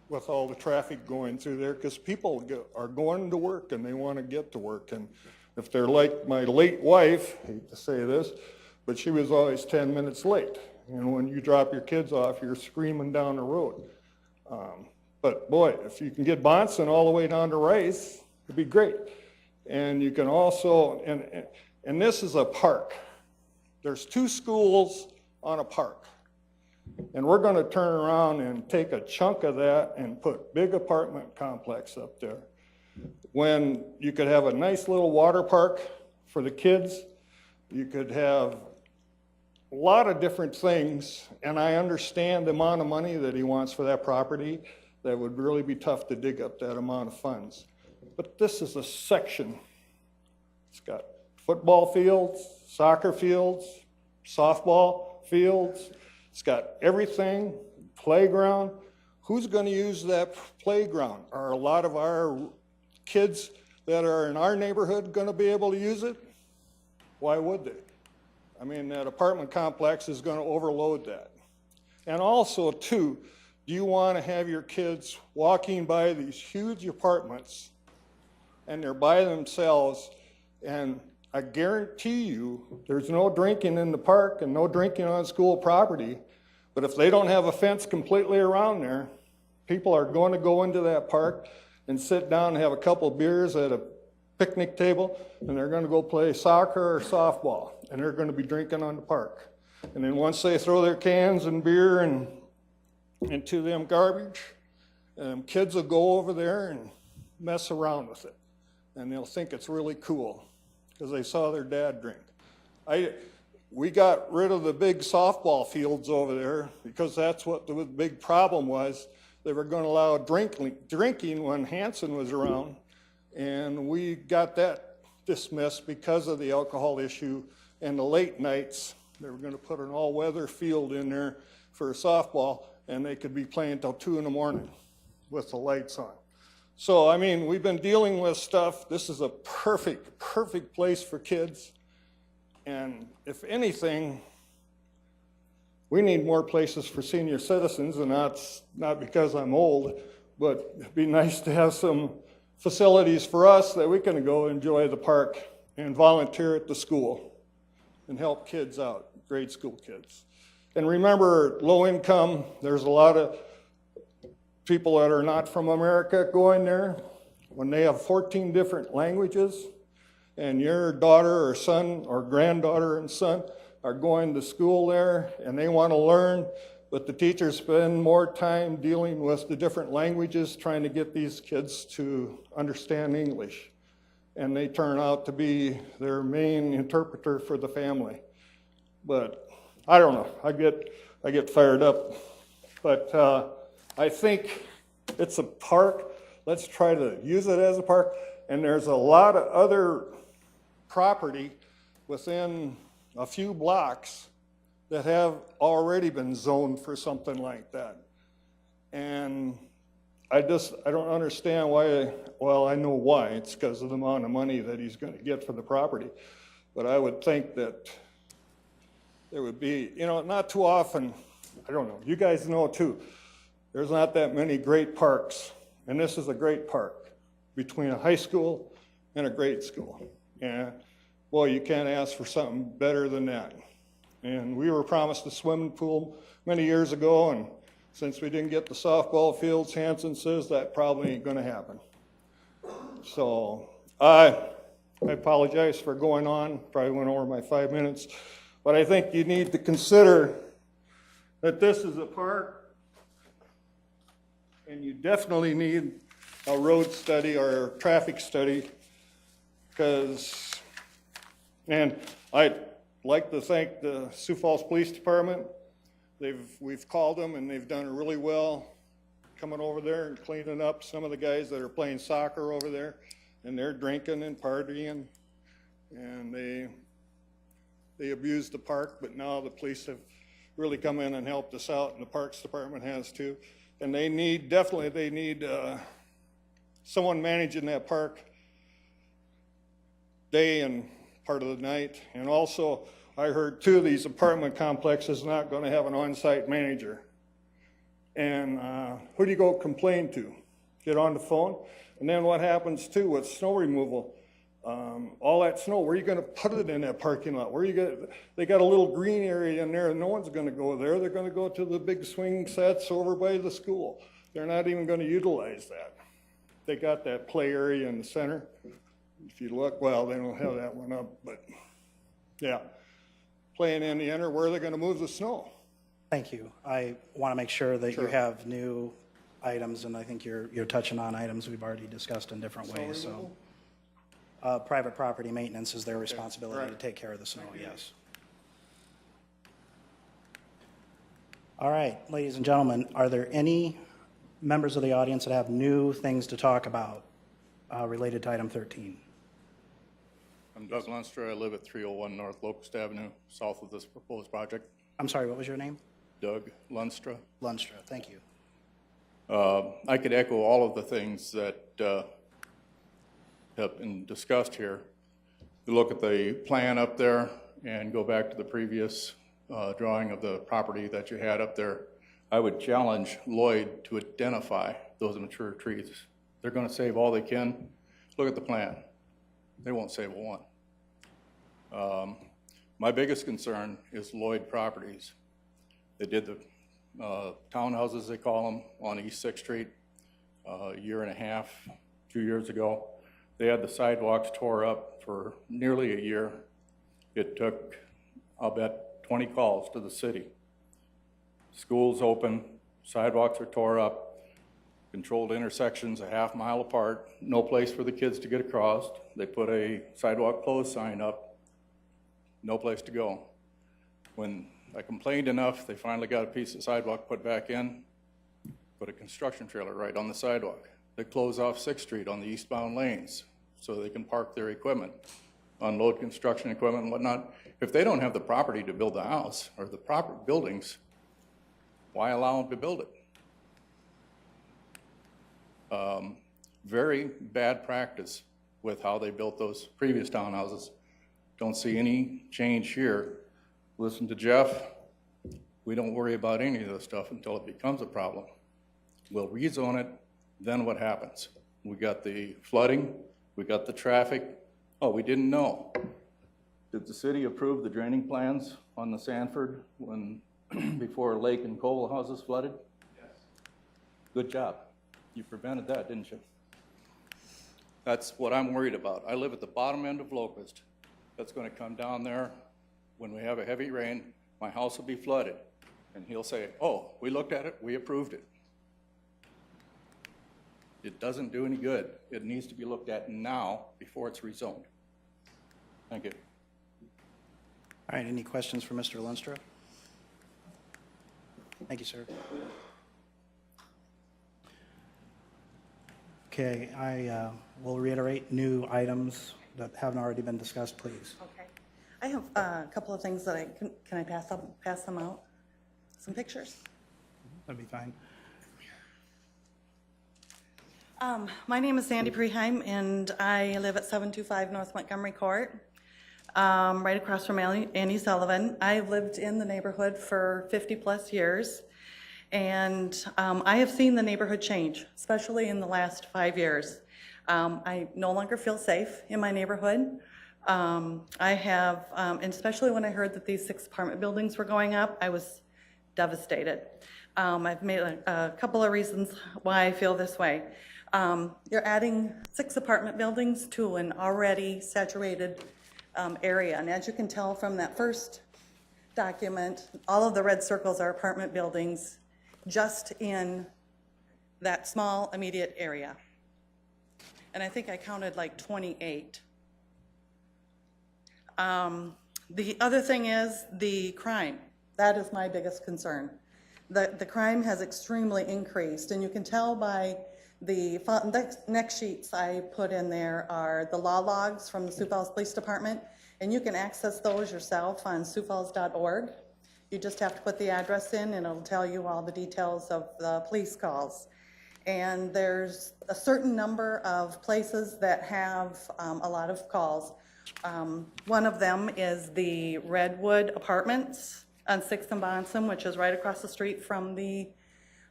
with all the traffic going through there, because people are going to work and they want to get to work. And if they're like my late wife, I hate to say this, but she was always 10 minutes late. And when you drop your kids off, you're screaming down the road. But boy, if you can get Bahnson all the way down to Rice, it'd be great. And you can also, and this is a park. There's 2 schools on a park. And we're going to turn around and take a chunk of that and put big apartment complex up there. When you could have a nice little water park for the kids, you could have a lot of different things, and I understand the amount of money that he wants for that property. That would really be tough to dig up that amount of funds. But this is a section. It's got football fields, soccer fields, softball fields. It's got everything, playground. Who's going to use that playground? Are a lot of our kids that are in our neighborhood gonna be able to use it? Why would they? I mean, that apartment complex is gonna overload that. And also too, do you wanna have your kids walking by these huge apartments and they're by themselves, and I guarantee you, there's no drinking in the park and no drinking on school property, but if they don't have a fence completely around there, people are going to go into that park and sit down and have a couple beers at a picnic table, and they're going to go play soccer or softball, and they're going to be drinking on the park. And then once they throw their cans and beer and into them garbage, kids will go over there and mess around with it, and they'll think it's really cool because they saw their dad drink. We got rid of the big softball fields over there because that's what the big problem was. They were going to allow drinking when Hanson was around, and we got that dismissed because of the alcohol issue and the late nights. They were going to put an all-weather field in there for softball, and they could be playing till 2 in the morning with the lights on. So, I mean, we've been dealing with stuff. This is a perfect place for kids. And if anything, we need more places for senior citizens, and that's not because I'm old, but it'd be nice to have some facilities for us that we can go enjoy the park and volunteer at the school and help kids out, grade school kids. And remember, low income, there's a lot of people that are not from America going there. When they have 14 different languages, and your daughter or son or granddaughter and son are going to school there and they want to learn, but the teachers spend more time dealing with the different languages trying to get these kids to understand English. And they turn out to be their main interpreter for the family. But I don't know, I get fired up. But I think it's a park. Let's try to use it as a park. And there's a lot of other property within a few blocks that have already been zoned for something like that. And I don't understand why. Well, I know why. It's because of the amount of money that he's going to get for the property. But I would think that there would be, not too often, I don't know, you guys know too, there's not that many great parks. And this is a great park between a high school and a grade school. And boy, you can't ask for something better than that. And we were promised a swimming pool many years ago, and since we didn't get the softball fields, Hanson says that probably ain't gonna happen. So I apologize for going on, probably went over my 5 minutes, but I think you need to consider that this is a park, and you definitely need a road study or a traffic study. And I'd like to thank the Sioux Falls Police Department. We've called them, and they've done really well coming over there and cleaning up some of the guys that are playing soccer over there, and they're drinking and partying, and they abuse the park, but now the police have really come in and helped us out, and the Parks Department has too. And they need someone managing that park day and part of the night. And also, I heard too, these apartment complexes not going to have an on-site manager. And who do you go complain to? Get on the phone? And then what happens too with snow removal? All that snow, where are you going to put it in that parking lot? They got a little green area in there, and no one's going to go there. They're going to go to the big swing sets over by the school. They're not even going to utilize that. They got that play area in the center. If you look, well, they don't have that one up, but yeah. Playing in the enter, where are they going to move the snow? Thank you. I want to make sure that you have new items, and I think you're touching on items we've already discussed in different ways. So, private property maintenance is their responsibility to take care of the snow, yes. All right, ladies and gentlemen, are there any members of the audience that have new things to talk about related to item 13? I'm Doug Lunstra. I live at 301 North Locust Avenue, south of this proposed project. I'm sorry, what was your name? Doug Lunstra. Lunstra, thank you. I could echo all of the things that have been discussed here, you look at the plan up there and go back to the previous drawing of the property that you had up there, I would challenge Lloyd to identify those mature trees. They're going to save all they can. Look at the plan. They won't save one. My biggest concern is Lloyd Properties. They did the townhouses, they call them, on East 6th Street a year and a half, 2 years ago. They had the sidewalks tore up for nearly a year. It took, I'll bet, 20 calls to the city. Schools open, sidewalks are tore up, controlled intersections a half mile apart, no place for the kids to get across. They put a sidewalk closed sign up, no place to go. When I complained enough, they finally got a piece of sidewalk put back in, put a construction trailer right on the sidewalk. They close off 6th Street on the eastbound lanes so they can park their equipment, unload construction equipment and whatnot. If they don't have the property to build the house or the proper buildings, why allow them to build it? Very bad practice with how they built those previous townhouses. Don't see any change here. Listen to Jeff. We don't worry about any of this stuff until it becomes a problem. We'll rezone it, then what happens? We got the flooding, we got the traffic. Oh, we didn't know. Did the city approve the draining plans on the Sanford when before Lake and Cole houses flooded? Yes. Good job. You prevented that, didn't you? That's what I'm worried about. I live at the bottom end of Locust. That's going to come down there when we have a heavy rain. My house will be flooded. And he'll say, oh, we looked at it, we approved it. It doesn't do any good. It needs to be looked at now before it's rezoned. Thank you. All right, any questions for Mr. Lenstra? Thank you, sir. Okay, I will reiterate new items that haven't already been discussed, please. Okay. I have a couple of things that can I pass them out? Some pictures? That'd be fine. My name is Sandy Preheim, and I live at 725 North Montgomery Court, right across from Annie Sullivan. I've lived in the neighborhood for 50-plus years, and I have seen the neighborhood change, especially in the last 5 years. I no longer feel safe in my neighborhood. I have, and especially when I heard that these 6 apartment buildings were going up, I was devastated. I've made a couple of reasons why I feel this way. You're adding 6 apartment buildings to an already saturated area. And as you can tell from that first document, all of the red circles are apartment buildings just in that small immediate area. And I think I counted like 28. The other thing is the crime. That is my biggest concern. The crime has extremely increased, and you can tell by the next sheets I put in there are the law logs from the Sioux Falls Police Department, and you can access those yourself on siouxfalls.org. You just have to put the address in, and it'll tell you all the details of the police calls. And there's a certain number of places that have a lot of calls. One of them is the Redwood Apartments on 6th and Bahnson, which is right across the street from the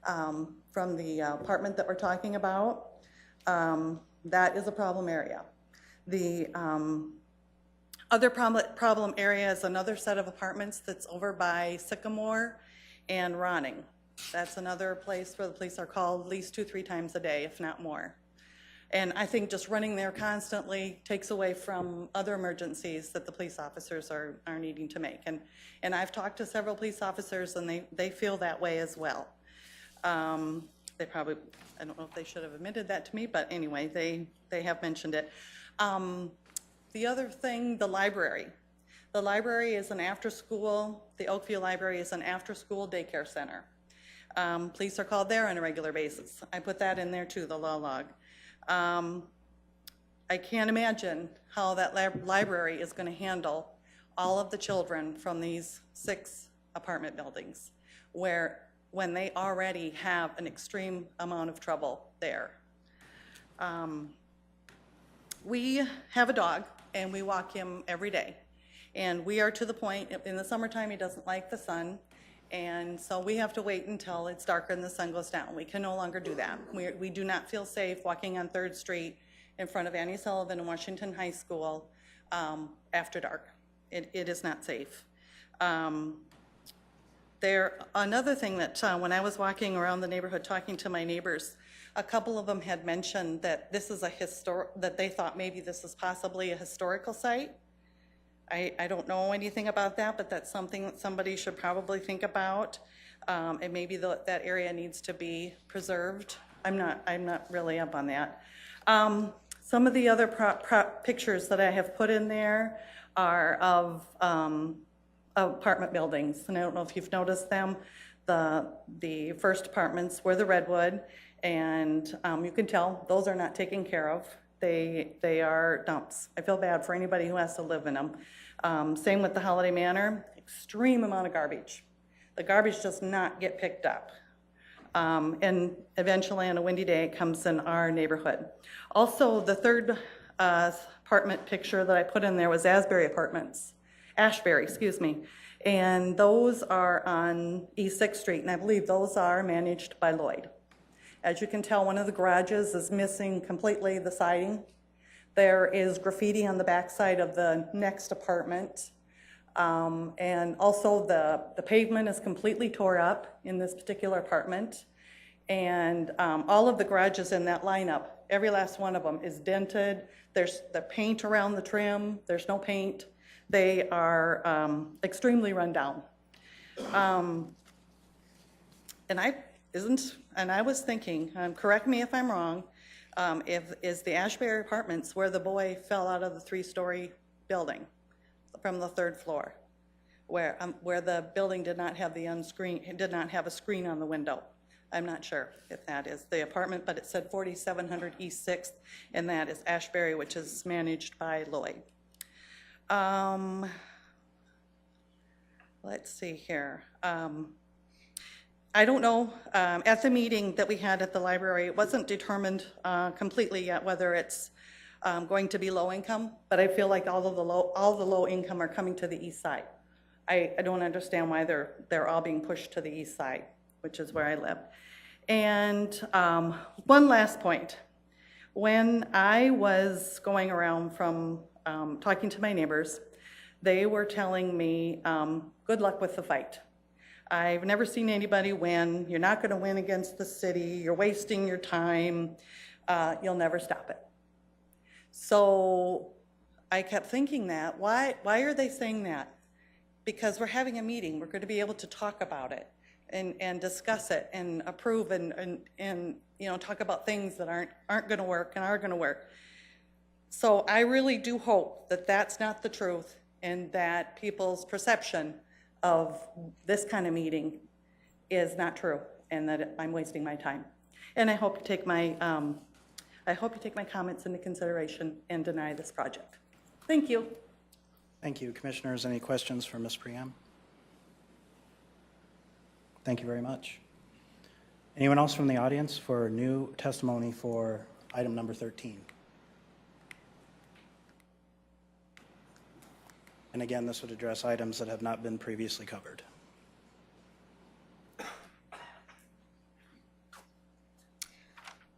apartment that we're talking about. That is a problem area. The other problem area is another set of apartments that's over by Sycamore and Ronning. That's another place where the police are called at least 2-3 times a day, if not more. And I think just running there constantly takes away from other emergencies that the police officers are needing to make. And I've talked to several police officers, and they feel that way as well. They probably, I don't know if they should have admitted that to me, but anyway, they have mentioned it. The other thing, the library. The library is an after-school, the Oakview Library is an after-school daycare center. Police are called there on a regular basis. I put that in there too, the law log. I can't imagine how that library is going to handle all of the children from these 6 apartment buildings when they already have an extreme amount of trouble there. we have a dog, and we walk him every day. And we are to the point, in the summertime, he doesn't like the sun, and so we have to wait until it's darker and the sun goes down. We can no longer do that. We do not feel safe walking on 3rd Street in front of Annie Sullivan and Washington High School after dark. It is not safe. Another thing that when I was walking around the neighborhood talking to my neighbors, a couple of them had mentioned that this is that they thought maybe this is possibly a historical site. I don't know anything about that, but that's something that somebody should probably think about. And maybe that area needs to be preserved. I'm not really up on that. Some of the other pictures that I have put in there are of apartment buildings, and I don't know if you've noticed them. The first apartments were the redwood, and you can tell those are not taken care of. They are dumps. I feel bad for anybody who has to live in them. Same with the Holiday Manor, extreme amount of garbage. The garbage does not get picked up. And eventually on a windy day, it comes in our neighborhood. Also, the third apartment picture that I put in there was Ashbury, excuse me. And those are on East 6th Street, and I believe those are managed by Lloyd. As you can tell, one of the garages is missing completely the siding. There is graffiti on the backside of the next apartment. And also the pavement is completely tore up in this particular apartment. And all of the garages in that lineup, every last one of them is dented. There's the paint around the trim. There's no paint. They are extremely run down. And I was thinking, correct me if I'm wrong, is the Ashbury Apartments where the boy fell out of the 3-story building from the 3rd floor, where the building did not have a screen on the window. I'm not sure if that is the apartment, but it said 4700 East 6th, and that is Ashbury, which is managed by Lloyd. Let's see here. I don't know, at the meeting that we had at the library, it wasn't determined completely yet whether it's going to be low income, but I feel like all the low income are coming to the east side. I don't understand why they're all being pushed to the east side, which is where I live. And one last point. When I was going around from talking to my neighbors, they were telling me, good luck with the fight. I've never seen anybody win. You're not going to win against the city. You're wasting your time. You'll never stop it. So I kept thinking that. Why are they saying that? Because we're having a meeting. We're going to be able to talk about it and discuss it and approve and talk about things that aren't going to work and are going to work. So I really do hope that that's not the truth and that people's perception of this kind of meeting is not true and that I'm wasting my time. And I hope you take my comments into consideration and deny this project. Thank you. Thank you. Commissioners, any questions for Ms. Priam? Thank you very much. Anyone else from the audience for new testimony for item number 13? And again, this would address items that have not been previously covered.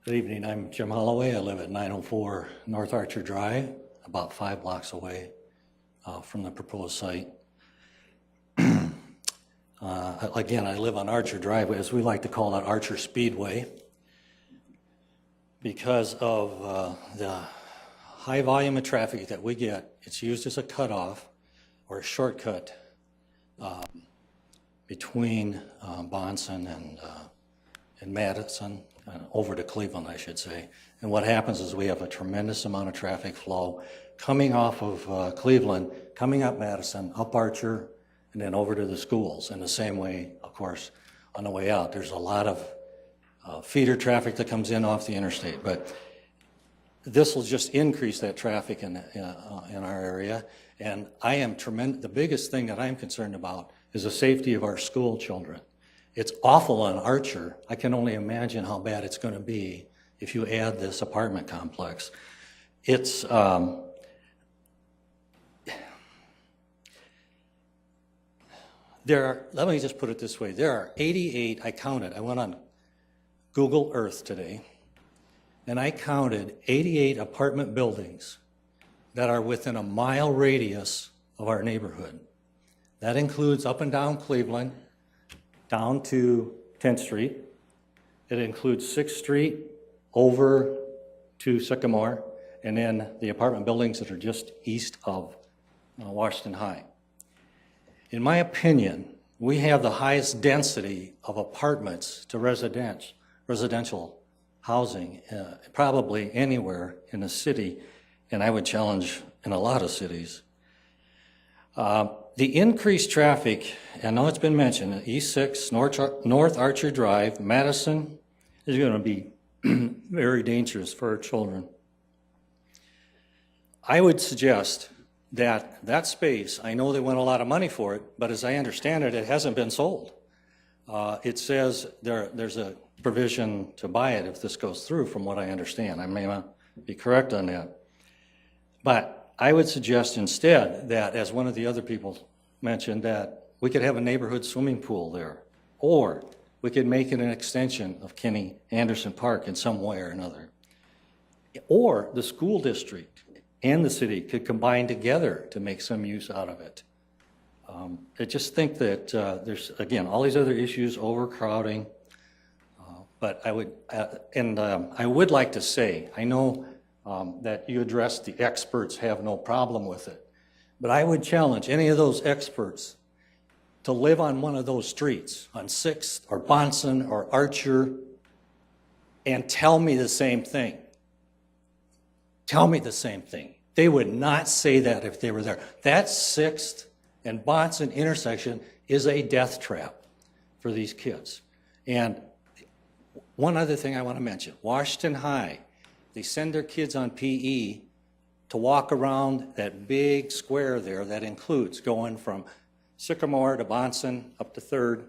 Good evening. I'm Jim Holloway. I live at 904 North Archer Drive, about 5 blocks away from the proposed site. Again, I live on Archer Drive, as we like to call it, Archer Speedway, because of the high volume of traffic that we get. It's used as a cutoff or a shortcut between Bahnson and Madison, over to Cleveland, I should say. And what happens is we have a tremendous amount of traffic flow coming off of Cleveland, coming up Madison, up Archer, and then over to the schools. In the same way, of course, on the way out, there's a lot of feeder traffic that comes in off the interstate. But this will just increase that traffic in our area. And the biggest thing that I'm concerned about is the safety of our school children. It's awful on Archer. I can only imagine how bad it's going to be if you add this apartment complex. it's, let me just put it this way. There are 88, I counted, I went on Google Earth today, and I counted 88 apartment buildings that are within a mile radius of our neighborhood. That includes up and down Cleveland, down to 10th Street. It includes 6th Street over to Sycamore, and then the apartment buildings that are just east of Washington High. In my opinion, we have the highest density of apartments to residential housing, probably anywhere in the city, and I would challenge in a lot of cities. The increased traffic, I know it's been mentioned, East 6, North Archer Drive, Madison, is going to be very dangerous for our children. I would suggest that that space, I know they want a lot of money for it, but as I understand it, it hasn't been sold. It says there's a provision to buy it if this goes through, from what I understand. I may not be correct on that. But I would suggest instead that, as one of the other people mentioned, that we could have a neighborhood swimming pool there, or we could make it an extension of Kenny Anderson Park in some way or another. Or the school district and the city could combine together to make some use out of it. I just think that there's, again, all these other issues, overcrowding, but I would like to say, I know that you addressed the experts have no problem with it, but I would challenge any of those experts to live on one of those streets, on 6th or Bahnson or Archer, and tell me the same thing. Tell me the same thing. They would not say that if they were there. That 6th and Bahnson intersection is a death trap for these kids. And one other thing I want to mention, Washington High, they send their kids on PE to walk around that big square there that includes going from Sycamore to Bahnson up to 3rd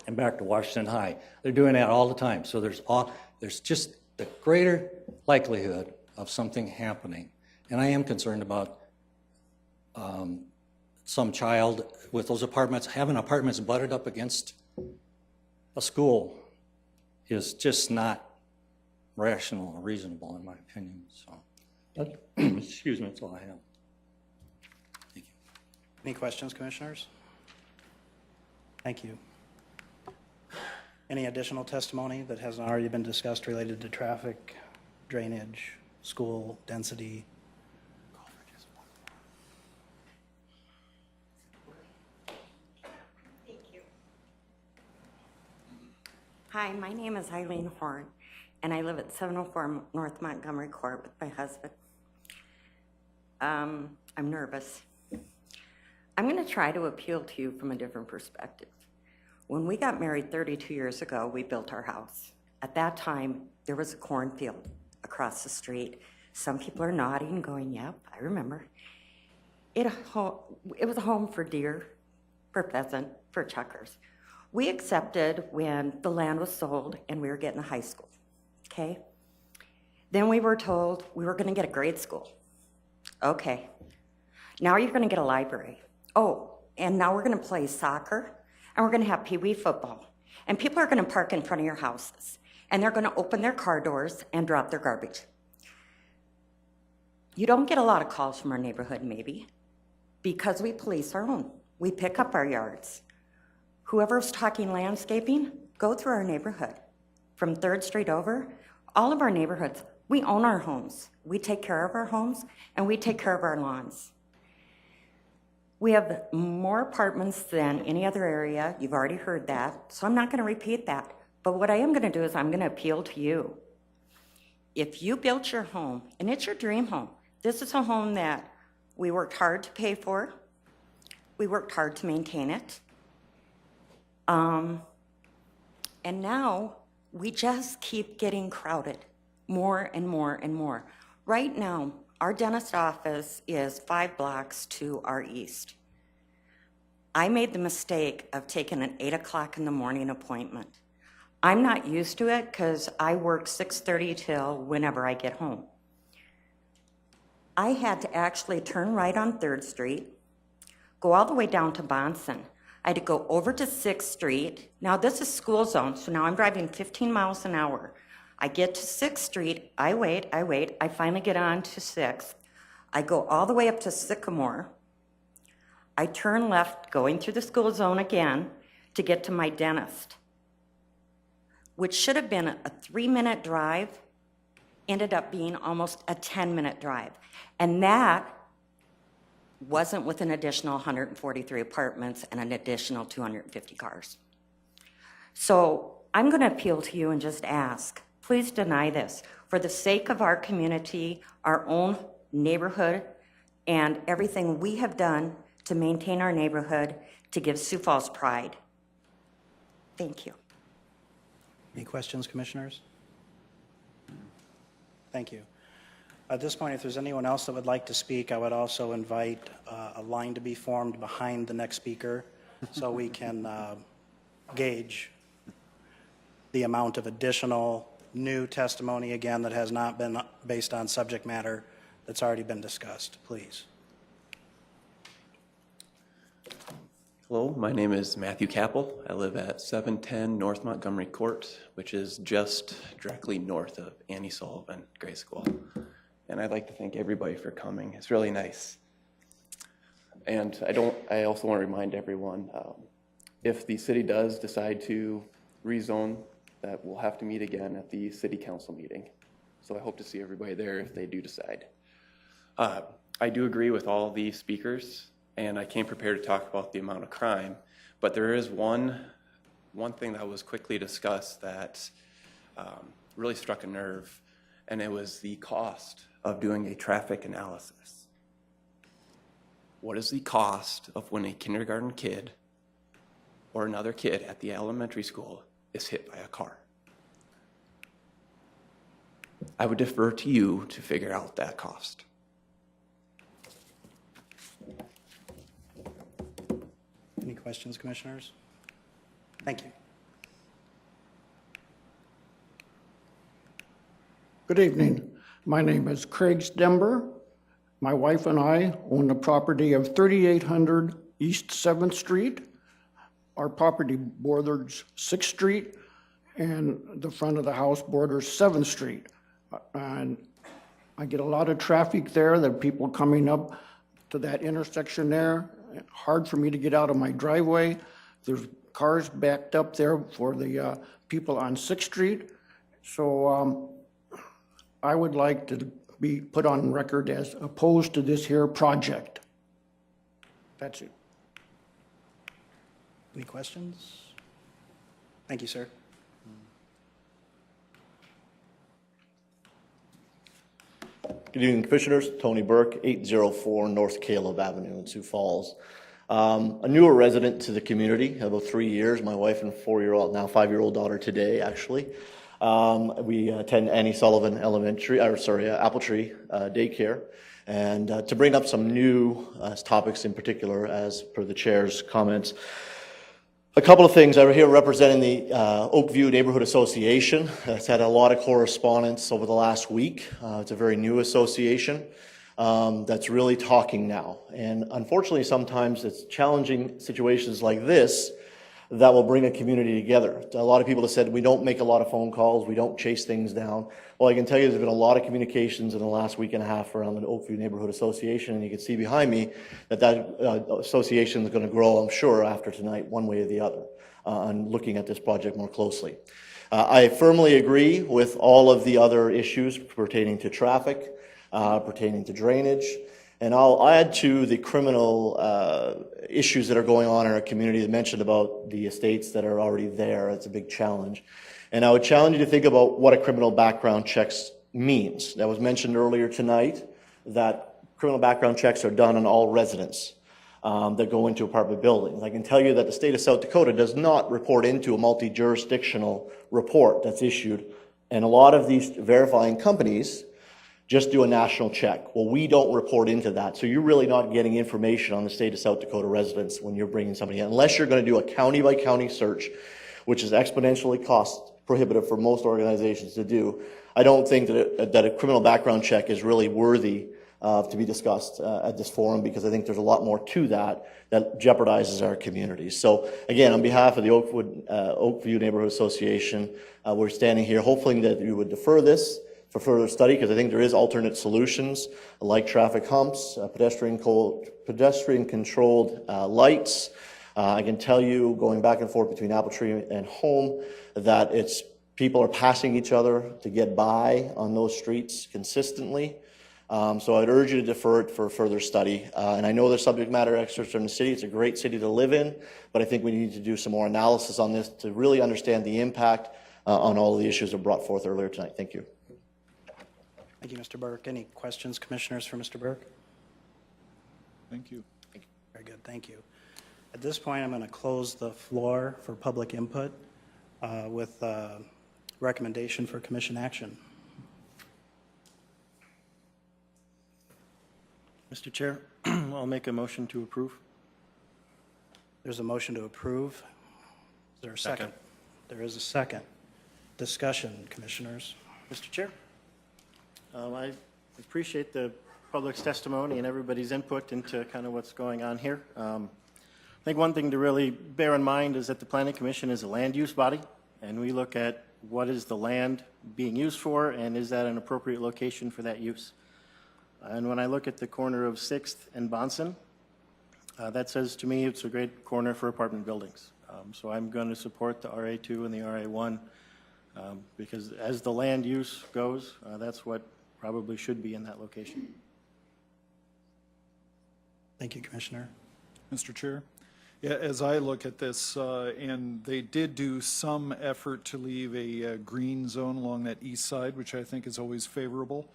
and back to Washington High. They're doing that all the time. So there's just the greater likelihood of something happening. And I am concerned about some child with those apartments, having apartments butted up against a school is just not rational or reasonable in my opinion. So, excuse me, that's all I have. Thank you. Any questions, commissioners? Thank you. Any additional testimony that hasn't already been discussed related to traffic, drainage, school density? Thank you. Hi, my name is Eileen Horn, and I live at 704 North Montgomery Court with my husband. I'm nervous. I'm going to try to appeal to you from a different perspective. When we got married 32 years ago, we built our house. At that time, there was a cornfield across the street. Some people are nodding, going, yep, I remember. It was a home for deer, for pheasant, for chukars. We accepted when the land was sold and we were getting a high school, okay? Then we were told we were gonna get a grade school. Okay, now you're gonna get a library. Oh, and now we're gonna play soccer and we're gonna have pee-wee football. And people are gonna park in front of your houses and they're gonna open their car doors and drop their garbage. You don't get a lot of calls from our neighborhood, maybe, because we police our own. We pick up our yards. Whoever's talking landscaping, go through our neighborhood. From 3rd Street over, all of our neighborhoods, we own our homes. We take care of our homes and we take care of our lawns. We have more apartments than any other area. You've already heard that, so I'm not gonna repeat that. But what I am gonna do is I'm gonna appeal to you. If you built your home, and it's your dream home, this is a home that we worked hard to pay for. We worked hard to maintain it. And now we just keep getting crowded more and more and more. Right now, our dentist office is 5 blocks to our east. I made the mistake of taking an 8 o'clock in the morning appointment. I'm not used to it because I work 6:30 till whenever I get home. I had to actually turn right on 3rd Street, go all the way down to Bahnson. I had to go over to 6th Street. Now this is school zone, so now I'm driving 15 miles an hour. I get to 6th Street, I wait, I finally get on to 6th. I go all the way up to Sycamore. I turn left, going through the school zone again to get to my dentist, which should have been a 3-minute drive, ended up being almost a 10-minute drive. And that wasn't with an additional 143 apartments and an additional 250 cars. So I'm going to appeal to you and just ask, please deny this for the sake of our community, our own neighborhood, and everything we have done to maintain our neighborhood, to give Sioux Falls pride. Thank you. Any questions, commissioners? Thank you. At this point, if there's anyone else that would like to speak, I would also invite a line to be formed behind the next speaker so we can gauge the amount of additional new testimony, again, that has not been based on subject matter that's already been discussed. Please. Hello, my name is Matthew Capel. I live at 710 North Montgomery Court, which is just directly north of Annie Sullivan Grade School. And I'd like to thank everybody for coming. It's really nice. And I also want to remind everyone, if the city does decide to rezone, that we'll have to meet again at the city council meeting. So I hope to see everybody there if they do decide. I do agree with all the speakers, and I came prepared to talk about the amount of crime, but there is one thing that was quickly discussed that really struck a nerve, and it was the cost of doing a traffic analysis. What is the cost of when a kindergarten kid or another kid at the elementary school is hit by a car? I would defer to you to figure out that cost. Any questions, commissioners? Thank you. Good evening. My name is Craig Stember. My wife and I own the property of 3800 East 7th Street. Our property borders 6th Street, and the front of the house borders 7th Street. And I get a lot of traffic there, there are people coming up to that intersection there. Hard for me to get out of my driveway. There's cars backed up there for the people on 6th Street. So I would like to be put on record as opposed to this here project. That's it. Any questions? Thank you, sir. Good evening, Commissioners. Tony Burke, 804 North Caleb Avenue in Sioux Falls. A newer resident to the community, about 3 years. My wife and 4-year-old, now 5-year-old daughter today, actually. We attend Annie Sullivan Apple Tree Daycare. And to bring up some new topics in particular, as per the chair's comments, a couple of things. I'm here representing the Oakview Neighborhood Association. It's had a lot of correspondence over the last week. It's a very new association that's really talking now. And unfortunately, sometimes it's challenging situations like this that will bring a community together. A lot of people have said we don't make a lot of phone calls, we don't chase things down. Well, I can tell you there's been a lot of communications in the last week and a half around the Oakview Neighborhood Association, and you can see behind me that association is going to grow, I'm sure, after tonight, one way or the other, on looking at this project more closely. I firmly agree with all of the other issues pertaining to traffic, pertaining to drainage, and I'll add to the criminal issues that are going on in our community. I mentioned about the estates that are already there. It's a big challenge. And I would challenge you to think about what a criminal background check means. That was mentioned earlier tonight, that criminal background checks are done on all residents that go into apartment buildings. I can tell you that the state of South Dakota does not report into a multi-jurisdictional report that's issued. And a lot of these verifying companies just do a national check. Well, we don't report into that. So you're really not getting information on the state of South Dakota residents when you're bringing somebody in, unless you're going to do a county by county search, which is exponentially cost prohibitive for most organizations to do. I don't think that a criminal background check is really worthy to be discussed at this forum, because I think there's a lot more to that jeopardizes our communities. So again, on behalf of the Oakview Neighborhood Association, we're standing here hoping that you would defer this for further study, because I think there is alternate solutions like traffic humps, pedestrian-controlled lights. I can tell you, going back and forth between Apple Tree and Home, that people are passing each other to get by on those streets consistently. So I'd urge you to defer it for further study. And I know there's subject matter experts from the city. It's a great city to live in, but I think we need to do some more analysis on this to really understand the impact on all of the issues that were brought forth earlier tonight. Thank you. Thank you, Mr. Burke. Any questions, commissioners, for Mr. Burke? Thank you. Very good, thank you. At this point, I'm going to close the floor for public input with recommendation for commission action. Mr. Chair, I'll make a motion to approve. There's a motion to approve. Is there a second? There is a second. Discussion, commissioners. Mr. Chair, I appreciate the public's testimony and everybody's input into kind of what's going on here. I think one thing to really bear in mind is that the Planning Commission is a land use body, and we look at what is the land being used for, and is that an appropriate location for that use. And when I look at the corner of 6th and Bahnson, that says to me it's a great corner for apartment buildings. So I'm going to support the RA2 and the RA1 because as the land use goes, that's what probably should be in that location. Thank you, Commissioner. Mr. Chair? Yeah, as I look at this, and they did do some effort to leave a green zone along that east side, which I think is always favorable.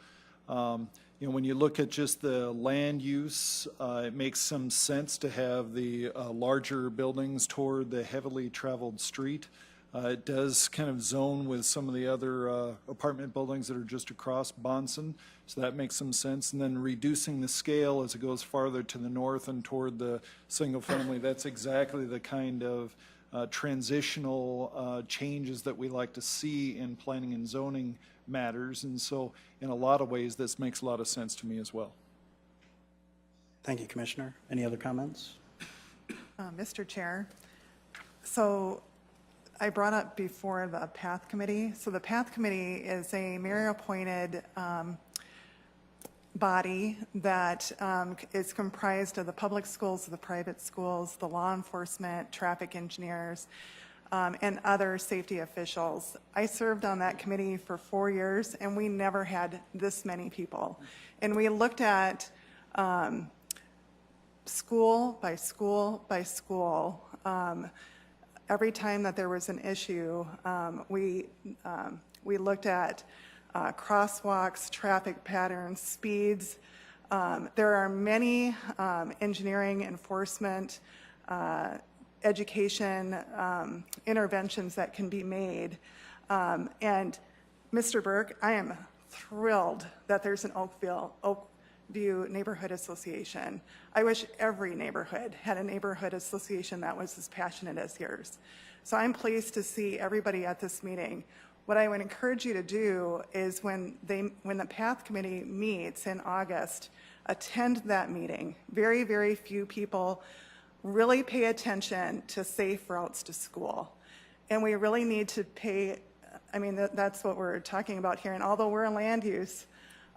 You know, when you look at just the land use, it makes some sense to have the larger buildings toward the heavily traveled street. It does kind of zone with some of the other apartment buildings that are just across Bahnson, so that makes some sense. And then reducing the scale as it goes farther to the north and toward the single family, that's exactly the kind of transitional changes that we like to see in planning and zoning matters. And so in a lot of ways, this makes a lot of sense to me as well. Thank you, Commissioner. Any other comments? Mr. Chair, so I brought up before the PATH Committee. So the PATH Committee is a mayor-appointed body that is comprised of the public schools, the private schools, the law enforcement, traffic engineers, and other safety officials. I served on that committee for 4 years, and we never had this many people. And we looked at school by school by school. Every time that there was an issue, we looked at crosswalks, traffic patterns, speeds. There are many engineering, enforcement, education interventions that can be made. And Mr. Burke, I am thrilled that there's an Oakview Neighborhood Association. I wish every neighborhood had a neighborhood association that was as passionate as yours. So I'm pleased to see everybody at this meeting. What I would encourage you to do is when the PATH Committee meets in August, attend that meeting. Very, very few people really pay attention to safe routes to school. And we really need to pay, I mean, that's what we're talking about here. And although we're in land use,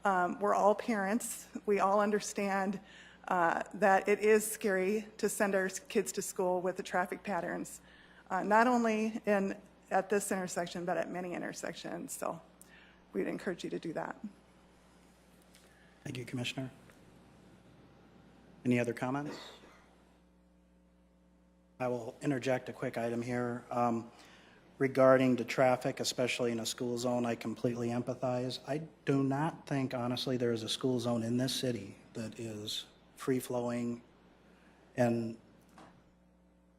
we're all parents. We all understand that it is scary to send our kids to school with the traffic patterns, not only at this intersection, but at many intersections. So we'd encourage you to do that. Thank you, Commissioner. Any other comments? I will interject a quick item here. Regarding the traffic, especially in a school zone, I completely empathize. I do not think, honestly, there is a school zone in this city that is free-flowing and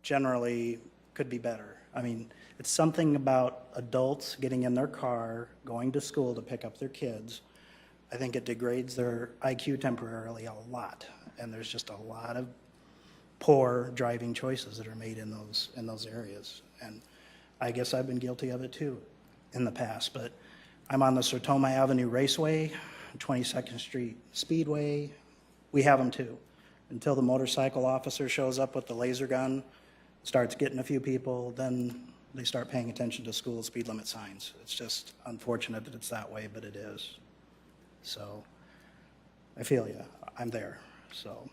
generally could be better. I mean, it's something about adults getting in their car, going to school to pick up their kids. I think it degrades their IQ temporarily a lot, and there's just a lot of poor driving choices that are made in those areas. And I guess I've been guilty of it too in the past, but I'm on the Sertoma Avenue Raceway 22nd Street Speedway, we have them too. Until the motorcycle officer shows up with the laser gun, starts getting a few people, then they start paying attention to school speed limit signs. It's just unfortunate that it's that way, but it is. So I feel you. I'm there. So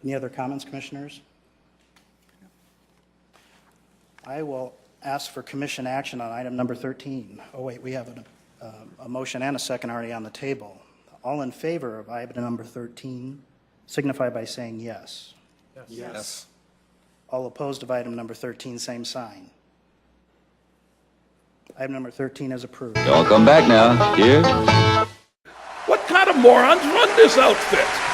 any other comments, commissioners? I will ask for commission action on item number 13. Oh, wait, we have a motion and a second already on the table. All in favor of item number 13 signify by saying yes. Yes. All opposed of item number 13, same sign. Item number 13 is approved. Y'all come back now. Here. What kind of morons run this outfit?